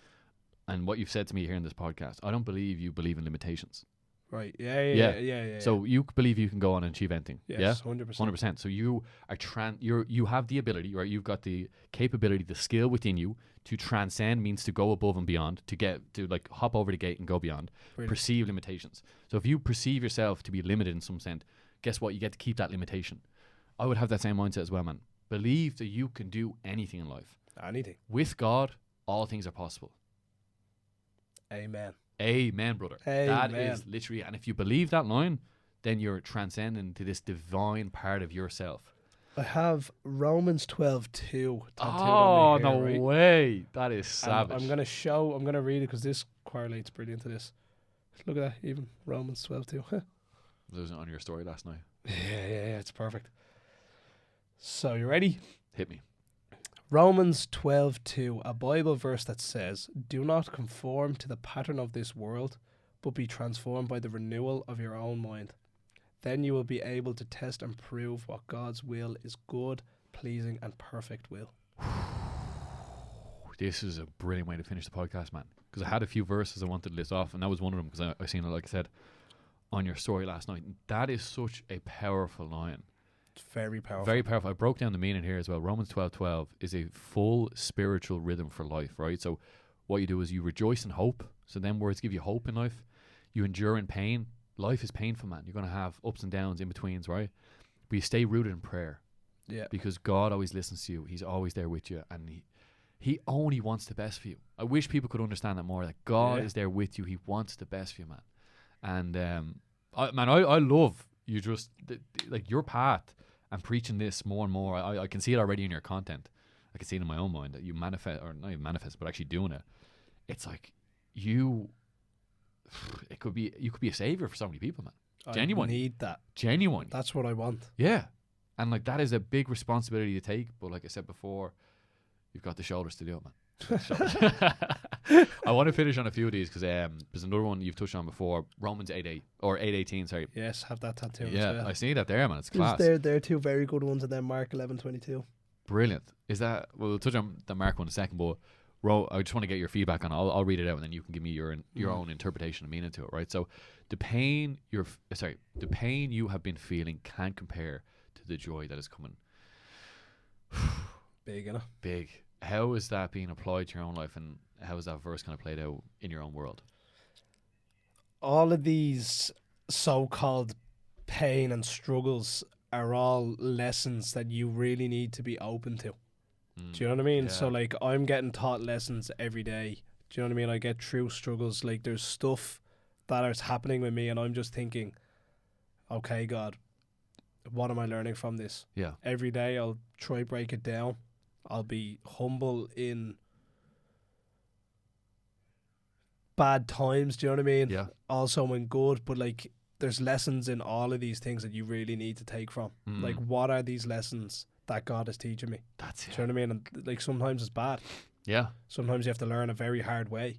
and what you've said to me here in this podcast, I don't believe you believe in limitations. Right. Yeah. So you believe you can go on and achieve anything. Yes, yeah. 100%. 100%. So you are you have the ability, right? You've got the capability, the skill within you to transcend, means to go above and beyond, to like hop over the gate and go beyond. Brilliant. Perceive limitations. So if you perceive yourself to be limited in some sense, guess what? You get to keep that limitation. I would have that same mindset as well, man. Believe that you can do anything in life. Anything. With God, all things are possible. Amen. Amen, brother. Amen. That is literally, and if you believe that line, then you're transcending to this divine part of yourself. I have Romans 12:2 tattooed Oh, on me here, no right? way. That is And savage. I'm gonna read it because this correlates brilliant to this. Look at that, even Romans 12:2. It was on your story last night. Yeah, it's perfect. So you ready? Hit me. Romans 12:2, a Bible verse that says, "Do not conform to the pattern of this world, but be transformed by the renewal of your own mind. Then you will be able to test and prove what God's will is, good, pleasing, and perfect will." This is a brilliant way to finish the podcast, man. Because I had a few verses I wanted to list off, and that was one of them, because I seen it, like I said, on your story last night. That is such a powerful line. It's very powerful. Very powerful. I broke down the meaning here as well. Romans 12:12 is a full spiritual rhythm for life, right? So what you do is you rejoice in hope. So then words give you hope in life. You endure in pain. Life is painful, man. You're going to have ups and downs, in-betweens, right? But you stay rooted in prayer. Yeah. Because God always listens to you. He's always there with you. And he only wants the best for you. I wish people could understand that more. That God is there with you. He wants the best for you, man. And, I love you just, like your path and preaching this more and more. I can see it already in your content. I can see it in my own mind that you manifest, or not even manifest, but actually doing it. It's like you could be a savior for so many people, man. Genuine. I need that. Genuine. That's what I want. Yeah. And like that is a big responsibility to take. But like I said before, you've got the shoulders to do it, man. I want to finish on a few of these because there's another one you've touched on before, Romans 8:8 or 8:18. Sorry. Yes, have that tattoo. Yeah, as well. I see that there, man. It's class. They're two very good ones, and then Mark 11:22. Brilliant. Is that? Well, we'll touch on the Mark one in a second, but I just want to get your feedback on it. I'll read it out, and then you can give me your own interpretation and meaning to it. Right. So the pain you have been feeling can't compare to the joy that is coming. Big, innit? Big. How is that being applied to your own life, and how is that verse kind of played out in your own world? All of these so-called pain and struggles are all lessons that you really need to be open to. Do you know what I mean? Yeah. So like I'm getting taught lessons every day. Do you know what I mean? I get through struggles. Like there's stuff that is happening with me, and I'm just thinking, okay, God, what am I learning from this? Yeah. Every day I'll try break it down. I'll be humble in bad times, do you know what I mean? Yeah. Also in good, but like there's lessons in all of these things that you really need to take from. Like what are these lessons that God is teaching me? That's it. Do you know what I mean? And like sometimes it's bad. Yeah. Sometimes you have to learn a very hard way.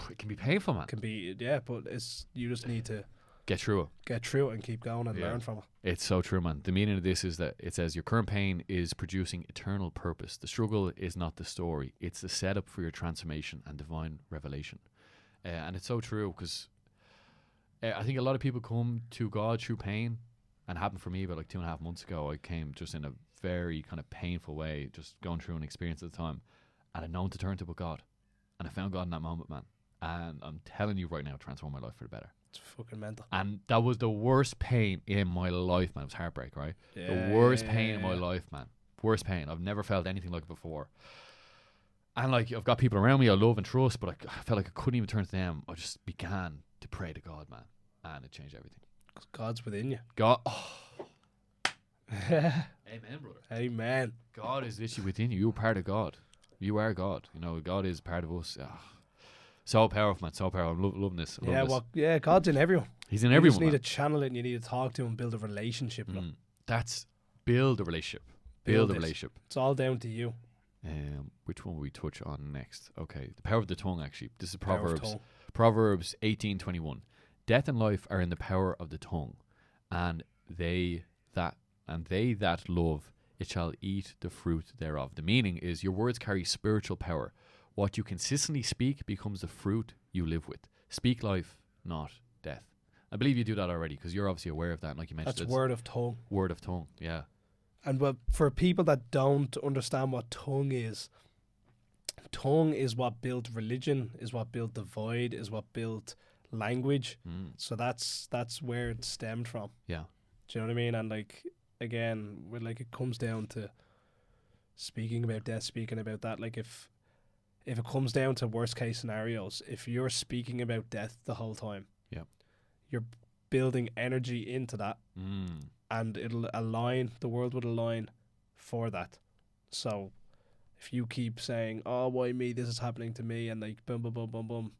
It can be painful, man. It can be, yeah, but you just need to Get through it. get through it and keep going and learn from it. It's so true, man. The meaning of this is that it says your current pain is producing eternal purpose. The struggle is not the story. It's the setup for your transformation and divine revelation. And it's so true because I think a lot of people come to God through pain, and it happened for me about like 2.5 months ago. I came just in a very kind of painful way, just going through an experience at the time, and I known to turn to but God. And I found God in that moment, man. And I'm telling you right now, transformed my life for the better. It's fucking mental. And that was the worst pain in my life, man. It was heartbreak, right? The worst pain in my life, man. Worst pain. I've never felt anything like it before. And like, I've got people around me I love and trust, but I felt like I couldn't even turn to them. I just began to pray to God, man. And it changed everything. 'Cause God's within you. God. Oh. Amen, brother. Amen. God is literally within you. You're part of God. You are God. You know, God is part of us. Oh. So powerful, man. So powerful. I'm loving this. I love this. God's in everyone. He's in You everyone, just need man. to channel it, and you need to talk to him, build a relationship with him. That's build a relationship. Build Build a it. relationship. It's all down to you. Which one will we touch on next? Okay, the power of the tongue. Actually, this is Power of Proverbs. tongue. Proverbs 18:21. Death and life are in the power of the tongue, and they that love it shall eat the fruit thereof. The meaning is your words carry spiritual power. What you consistently speak becomes the fruit you live with. Speak life, not death. I believe you do that already because you're obviously aware of that. And like you mentioned, That's word of tongue. Word of tongue. Yeah. And for people that don't understand what tongue is what built religion, is what built the void, is what built language. So that's where it stemmed from. Yeah. Do you know what I mean? And like, again, it comes down to speaking about death, speaking about that. Like if it comes down to worst case scenarios, if you're speaking about death the whole time, yeah, building energy into that, and it'll align. The world would align for that. So if you keep saying, "Oh, why me? This is happening to me," and like boom, boom, boom, boom, boom,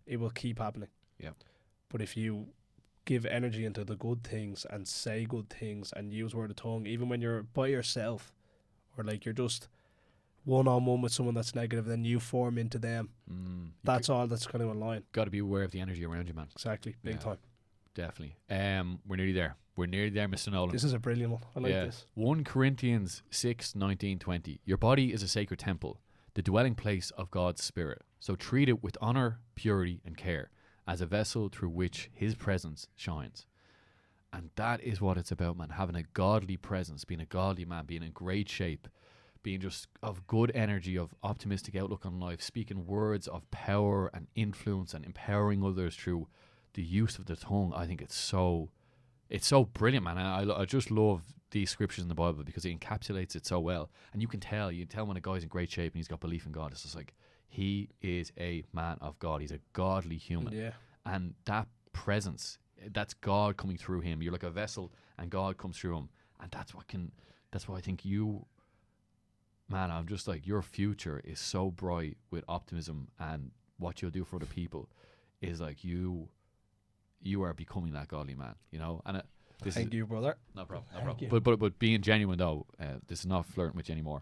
it will keep happening. Yeah. But if you give energy into the good things and say good things and use word of tongue, even when you're by yourself, or like you're just one-on-one with someone that's negative, then you form into them. That's all that's going to align. Got to be aware of the energy around you, man. Exactly. Big time. Definitely. We're nearly there. We're nearly there, Mr. Nolan. This is a brilliant one. I like this. 1 Corinthians 6:19-20. Your body is a sacred temple, the dwelling place of God's Spirit. So treat it with honor, purity, and care, as a vessel through which His presence shines. And that is what it's about, man. Having a godly presence, being a godly man, being in great shape, being just of good energy, of optimistic outlook on life, speaking words of power and influence and empowering others through the use of the tongue. I think it's so brilliant, man. I just love these scriptures in the Bible because it encapsulates it so well. And you can tell when a guy's in great shape and he's got belief in God. It's just like, he is a man of God. He's a godly human. Yeah. And that presence, that's God coming through him. You're like a vessel and God comes through him. And that's what I think you, man, I'm just like, your future is so bright with optimism, and what you'll do for other people is like you are becoming that godly man, you know. And thank you, brother. No problem. But being genuine though, this is not flirting with you anymore.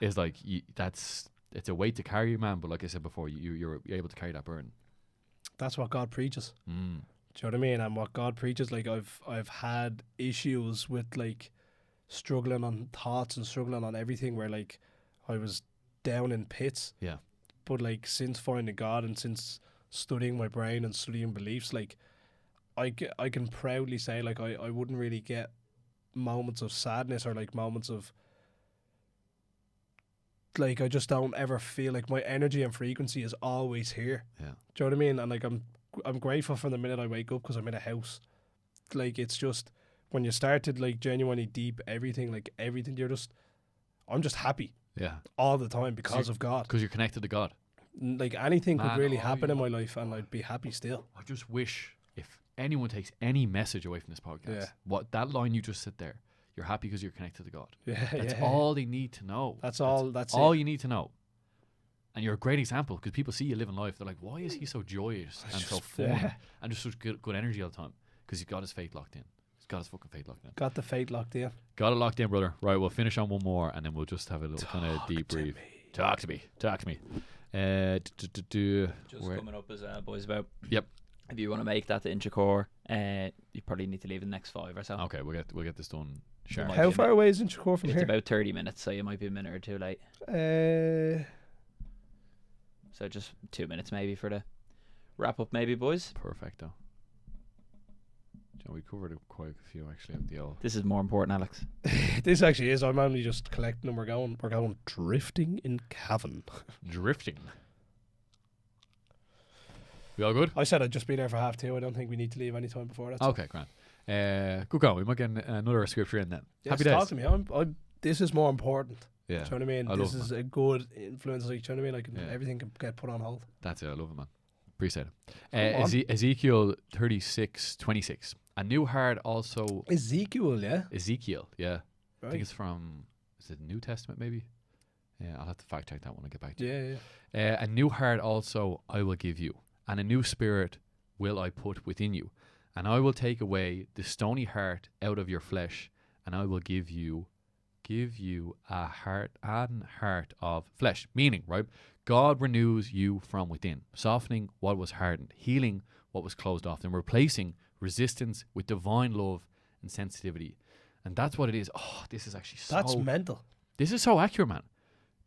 It's like it's a weight to carry, man. But like I said before, you're able to carry that burden. That's what God preaches. Do you know what I mean? And what God preaches, like I've had issues with like struggling on thoughts and struggling on everything, where like I was down in pits. Yeah. But like since finding God and since studying my brain and studying beliefs, like I can proudly say like I wouldn't really get moments of sadness or like moments of like, I just don't ever feel like my energy and frequency is always here. Yeah. Do you know what I mean? And like I'm grateful from the minute I wake up because I'm in a house. Like, it's just when you start to like genuinely deep everything, I'm just happy. Yeah. All the time because of God. Because you're connected to God. Like anything could really happen in my life and I'd be happy still. I just wish if anyone takes any message away from this podcast, what that line you just said there, you're happy because you're connected to God. Yeah, that's all they need to know. That's all you need to know. And you're a great example because people see you living life. They're like, why is he so joyous and so fun and just such good energy all the time? Because he's got his faith locked in. He's got his fucking faith locked in. Got the faith locked in. Got it locked in, brother. Right, we'll finish on one more and then we'll just have a little kind of debrief. Talk to me. Just coming up as boys about. Yep. If you want to make that the inch core, you probably need to leave the next 5 or so. Okay, we'll get this done. Sure. How far away is Inchicore from here? It's about 30 minutes, so you might be a minute or two late. So just 2 minutes maybe for the wrap up, maybe, boys. Perfecto. We covered quite a few actually of the old. This is more important, Alex. This actually is. I'm only just collecting them. We're going drifting in Cavan. Drifting. We all good? I said I'd just be there for 2:30. I don't think we need to leave any time before that. Okay, grand. Good go. We might get another scripture in then. Yes, Happy days. Talk to me. This is more important. Yeah. Do you know what I mean? This is a good influence. Like, do you know what I mean? Like, everything can get put on hold. That's it. I love it, man. Appreciate it. Ezekiel 36:26. A new heart also. Ezekiel, yeah. Yeah. Right. I think it's from. Is it New Testament maybe? Yeah, I'll have to fact check that one and get back to you. Yeah. A new heart also I will give you, and a new spirit will I put within you, and I will take away the stony heart out of your flesh, and I will give you a heart of flesh. Meaning, right? God renews you from within, softening what was hardened, healing what was closed off, and replacing resistance with divine love and sensitivity. And that's what it is. Oh, this is actually That's mental. This is so accurate, man.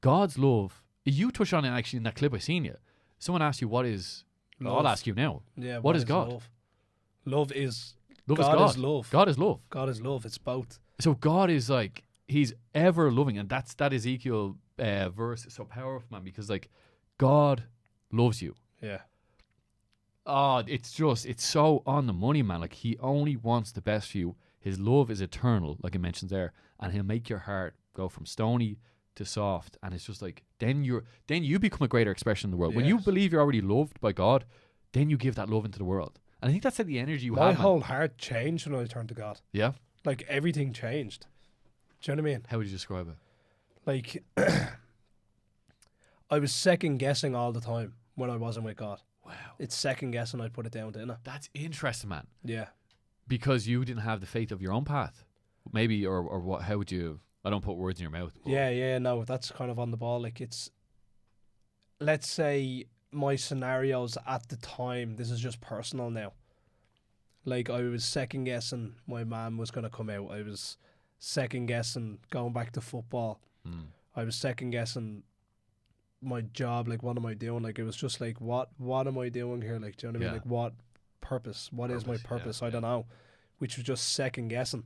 God's love. You touched on it actually in that clip I seen you. Someone asked you what is love. I'll ask you now. Yeah. What is God? Love? Love is God. God is love. God is love. God is love. It's both. So God is like, he's ever loving, and that Ezekiel verse is so powerful, man, because like God loves you. Yeah. Oh, it's so on the money, man. Like, he only wants the best for you. His love is eternal, like it mentions there, and he'll make your heart go from stony to soft. And it's just like, then you become a greater expression in the world. Yes. When you believe you're already loved by God, then you give that love into the world. And I think that's like the energy you My have. whole heart changed when I turned to God. Yeah. Like everything changed. Do you know what I mean? How would you describe it? Like I was second guessing all the time when I wasn't with God. Wow. It's second guessing. I'd put it down to innit? That's interesting, man. Yeah. Because you didn't have the faith of your own path. Maybe, or what? How would you? I don't put words in your mouth. But Yeah, no, that's kind of on the ball. Like it's, let's say my scenarios at the time, this is just personal now. Like I was second guessing my mum was going to come out. I was second guessing going back to football. I was second guessing my job. Like, what am I doing? Like, it was just like, what am I doing here? Like, do you know what I mean? Like, what purpose? What is my purpose? I don't know. Which was just second guessing.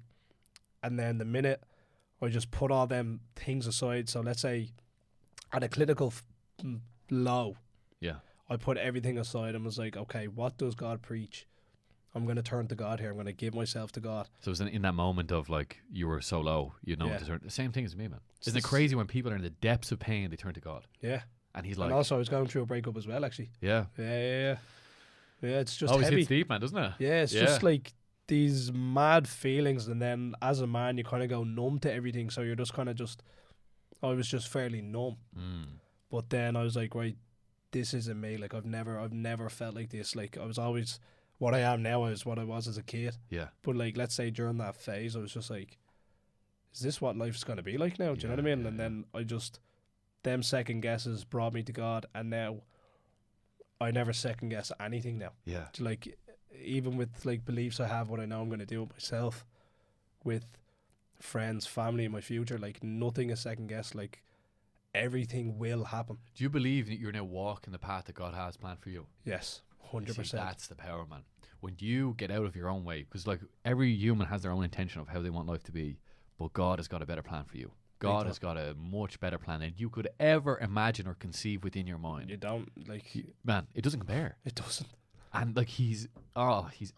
And then the minute I just put all them things aside. So let's say at a clinical low, I put everything aside and was like, okay, what does God preach? I'm going to turn to God here. I'm going to give myself to God. So it was in that moment of like, you were so low, you know, to turn. The same thing as me, man. Isn't it crazy when people are in the depths of pain, they turn to God? Yeah. And he's like. And also I was going through a breakup as well, actually. Yeah. Yeah, it's just always heavy. hits deep, man, doesn't it? Yeah, it's just like these mad feelings, and then as a man you kind of go numb to everything, so you're just kind of I was just fairly numb. But then I was like, right, this isn't me. Like I've never felt like this. Like I was always what I am now is what I was as a kid. Yeah. But like, let's say during that phase I was just like, is this what life's going to be like now? Do you know what I mean? And then I just, them second guesses brought me to God, and now I never second guess anything now. Yeah. Like, even with like beliefs I have, what I know I'm going to do with myself, with friends, family, in my future, like nothing is second guess. Like everything will happen. Do you believe that you're now walking the path that God has planned for you? Yes, 100%. That's the power, man. When you get out of your own way, because like every human has their own intention of how they want life to be, but God has got a better plan for you. God has got a much better plan than you could ever imagine or conceive within your mind. You don't, like... Man, it doesn't compare. It doesn't. And like he's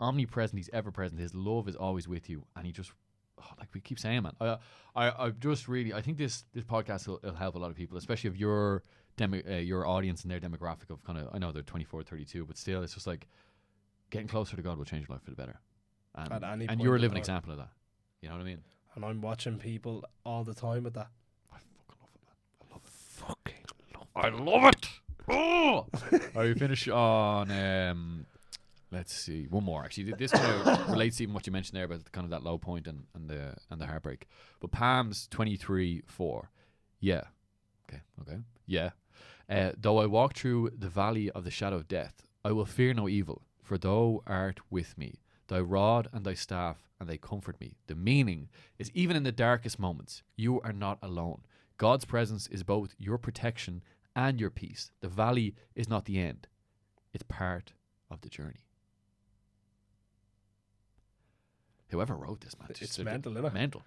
omnipresent, he's ever present. His love is always with you, and he just, like we keep saying, man. I just really, I think this podcast will help a lot of people, especially if your audience and their demographic of kind of, I know they're 24, 32, but still, it's just like getting closer to God will change your life for the better. And you're a living example of that. You know what I mean? And I'm watching people all the time with that. I fucking love it, man. I love it. Oh! Are you finished on? Let's see, one more. Actually, this kind of relates to even what you mentioned there about kind of that low point and the heartbreak. But Psalms 23:4. Yeah. Okay. Yeah. Though I walk through the valley of the shadow of death, I will fear no evil, for thou art with me. Thy rod and thy staff, and they comfort me. The meaning is, even in the darkest moments, you are not alone. God's presence is both your protection and your peace. The valley is not the end. It's part of the journey. Whoever wrote this, man. It's mental, isn't it? Mental.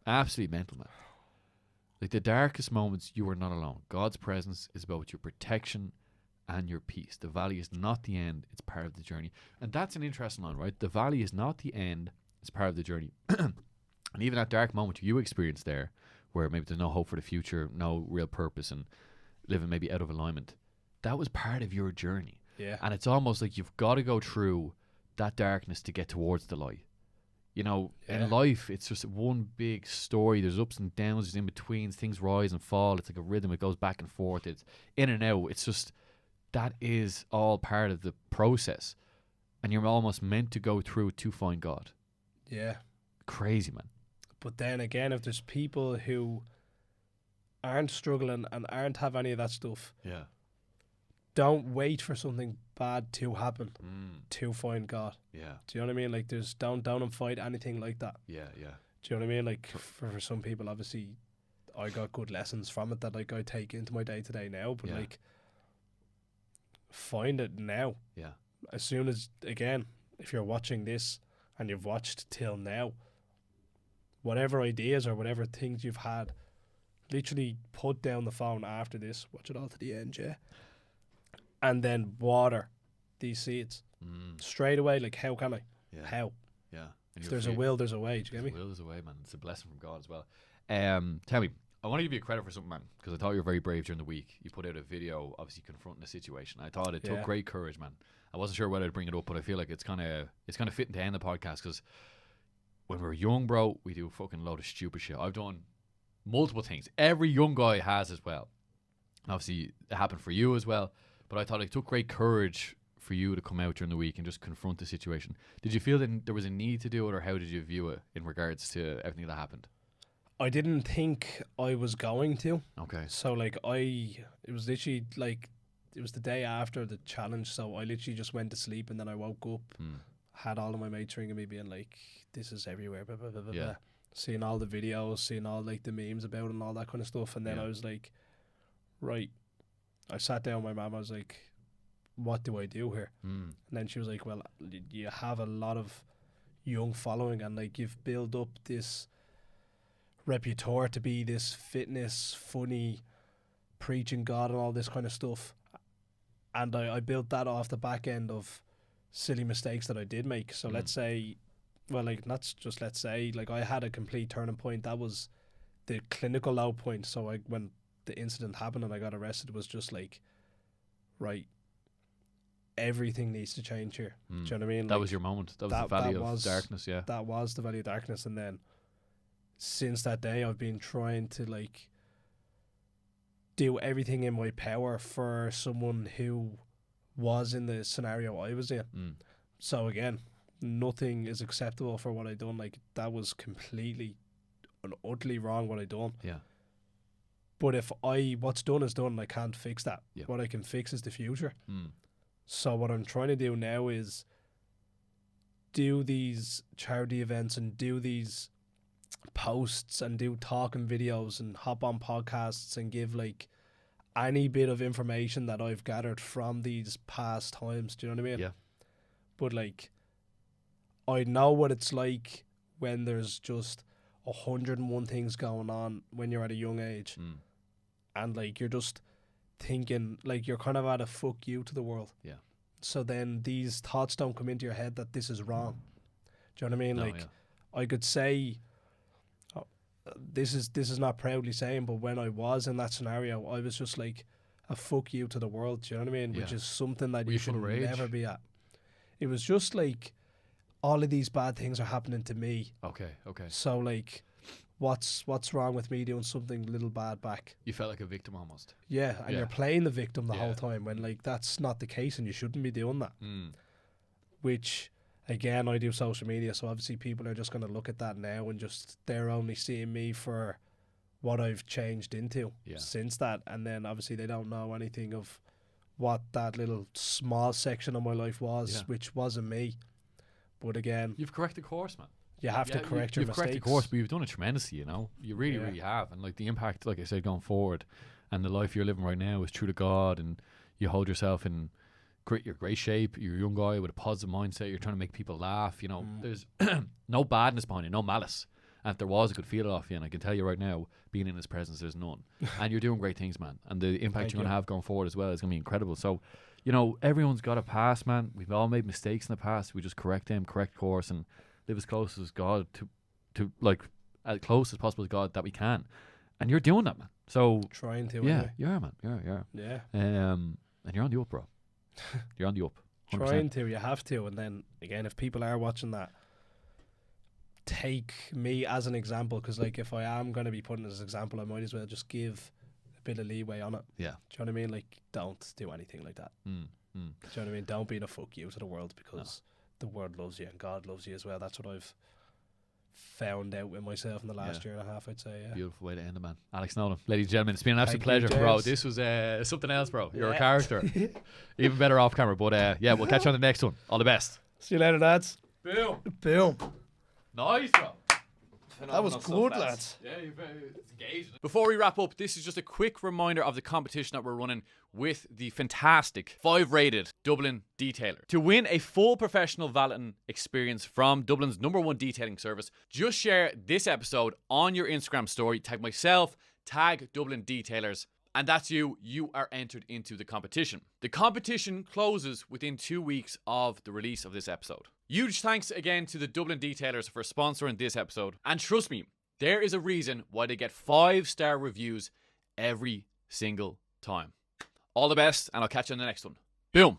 Absolutely mental, man. Like the darkest moments, you are not alone. God's presence is both your protection and your peace. The valley is not the end, it's part of the journey. And that's an interesting line, right? The valley is not the end, it's part of the journey. And even that dark moment you experienced there, where maybe there's no hope for the future, no real purpose, and living maybe out of alignment, that was part of your journey. Yeah. And it's almost like you've got to go through that darkness to get towards the light. You know, in life, it's just one big story. There's ups and downs, there's in-betweens, things rise and fall. It's like a rhythm, it goes back and forth, it's in and out. It's just, that is all part of the process. And you're almost meant to go through it to find God. Yeah. Crazy, man. But then again, if there's people who aren't struggling and aren't have any of that stuff, don't wait for something bad to happen to find God. Yeah. Do you know what I mean? Like, there's don't and fight anything like that. Yeah. Do you know what I mean? Like, for some people, obviously, I got good lessons from it that like I take into my day to day now. But like, find it now. Yeah. As soon as, again, if you're watching this and you've watched till now, whatever ideas or whatever things you've had, literally put down the phone after this, watch it all to the end, and then water these seeds straight away. Like, how can I? Yeah. How? Yeah. If there's a will, there's a way. Do you get me? Will, there's a way, man. It's a blessing from God as well. Tell me, I want to give you credit for something, man, because I thought you were very brave during the week. You put out a video, obviously confronting the situation. I thought it took great courage, man. I wasn't sure whether to bring it up, but I feel like it's kind of fitting to end the podcast, because when we're young, bro, we do a fucking load of stupid shit. I've done multiple things. Every young guy has as well. And obviously, it happened for you as well. But I thought it took great courage for you to come out during the week and just confront the situation. Did you feel that there was a need to do it, or how did you view it in regards to everything that happened? I didn't think I was going to. Okay. So like it was literally like, it was the day after the challenge, so I literally just went to sleep, and then I woke up, had all of my mates ringing me being like, this is everywhere, blah, blah, blah, blah, blah. Seeing all the videos, seeing all like the memes about it and all that kind of stuff, and then I was like, right. I sat down with my mum, I was like, what do I do here? And then she was like, well, you have a lot of young following, and like you've built up this repertoire to be this fitness, funny, preaching God and all this kind of stuff. And I built that off the back end of silly mistakes that I did make. So let's say, well, like, not just let's say, like, I had a complete turning point. That was the clinical low point. So when the incident happened and I got arrested, it was just like, right, everything needs to change here. Do you know what I mean? That like, was your moment. That was the valley of darkness, yeah. That was the valley of darkness. And then since that day, I've been trying to like do everything in my power for someone who was in the scenario I was in. So again, nothing is acceptable for what I done. Like, that was completely and utterly wrong what I done. Yeah. But if what's done is done, I can't fix that. Yeah. What I can fix is the future. So what I'm trying to do now is do these charity events and do these posts and do talking videos and hop on podcasts and give like any bit of information that I've gathered from these past times. Do you know what I mean? Yeah. But like, I know what it's like when there's just 101 things going on when you're at a young age. And like, you're just thinking like you're kind of at a fuck you to the world. Yeah. So then these thoughts don't come into your head that this is wrong. Do you know what I mean? No, like, I could say, this is not proudly saying, but when I was in that scenario, I was just like a fuck you to the world. Do you know what I mean? Which is something that you should never be at. It was just like, all of these bad things are happening to me. Okay. So like, what's wrong with me doing something little bad back? You felt like a victim almost. Yeah, and you're playing the victim the whole time when like that's not the case, and you shouldn't be doing that. Which, again, I do social media, so obviously people are just going to look at that now and just, they're only seeing me for what I've changed into since that, and then obviously they don't know anything of what that little small section of my life was, which wasn't me. But again, you've corrected course, man. You have to correct your mistakes. You've corrected course, but you've done it tremendously, you know. You really, really have. And like the impact, like I said, going forward, and the life you're living right now is true to God, and you hold yourself in great shape. You're a young guy with a positive mindset. You're trying to make people laugh. You know, there's no badness behind you, no malice. And if there was, I could feel it off you. And I can tell you right now, being in his presence, there's none. And you're doing great things, man. And the impact you're going to have going forward as well is going to be incredible. So, you know, everyone's got a past, man. We've all made mistakes in the past. We just correct them, correct course, and live as close as God to like as close as possible to God that we can. And you're doing that, man. So trying to, anyway. You are, man. Yeah. And you're on the up, bro. You're on the up. 100%. Trying to, you have to. And then again, if people are watching that, take me as an example, because like if I am going to be putting as an example, I might as well just give a bit of leeway on it. Yeah. Do you know what I mean? Like, don't do anything like that. Do you know what I mean? Don't be in a fuck you to the world, because the world loves you and God loves you as well. That's what I've found out with myself in the last year and a half, I'd say. Yeah. Beautiful way to end it, man. Alex Nolan, ladies and gentlemen, it's been an absolute pleasure, bro. This was something else, bro. You're a character. Even better off camera. But yeah, we'll catch you on the next one. All the best. See you later, lads. Boom. Nice, bro. That was good, lads. Yeah, you're very engaged. Before we wrap up, this is just a quick reminder of the competition that we're running with the fantastic 5-rated Dublin Detailer. To win a full professional valeting experience from Dublin's #1 detailing service, just share this episode on your Instagram story, tag myself, tag Dublin Detailers, and that's you. You are entered into the competition. The competition closes within 2 weeks of the release of this episode. Huge thanks again to the Dublin Detailers for sponsoring this episode. And trust me, There is a reason why they get 5-star reviews every single time. All the best, and I'll catch you on the next one. Boom.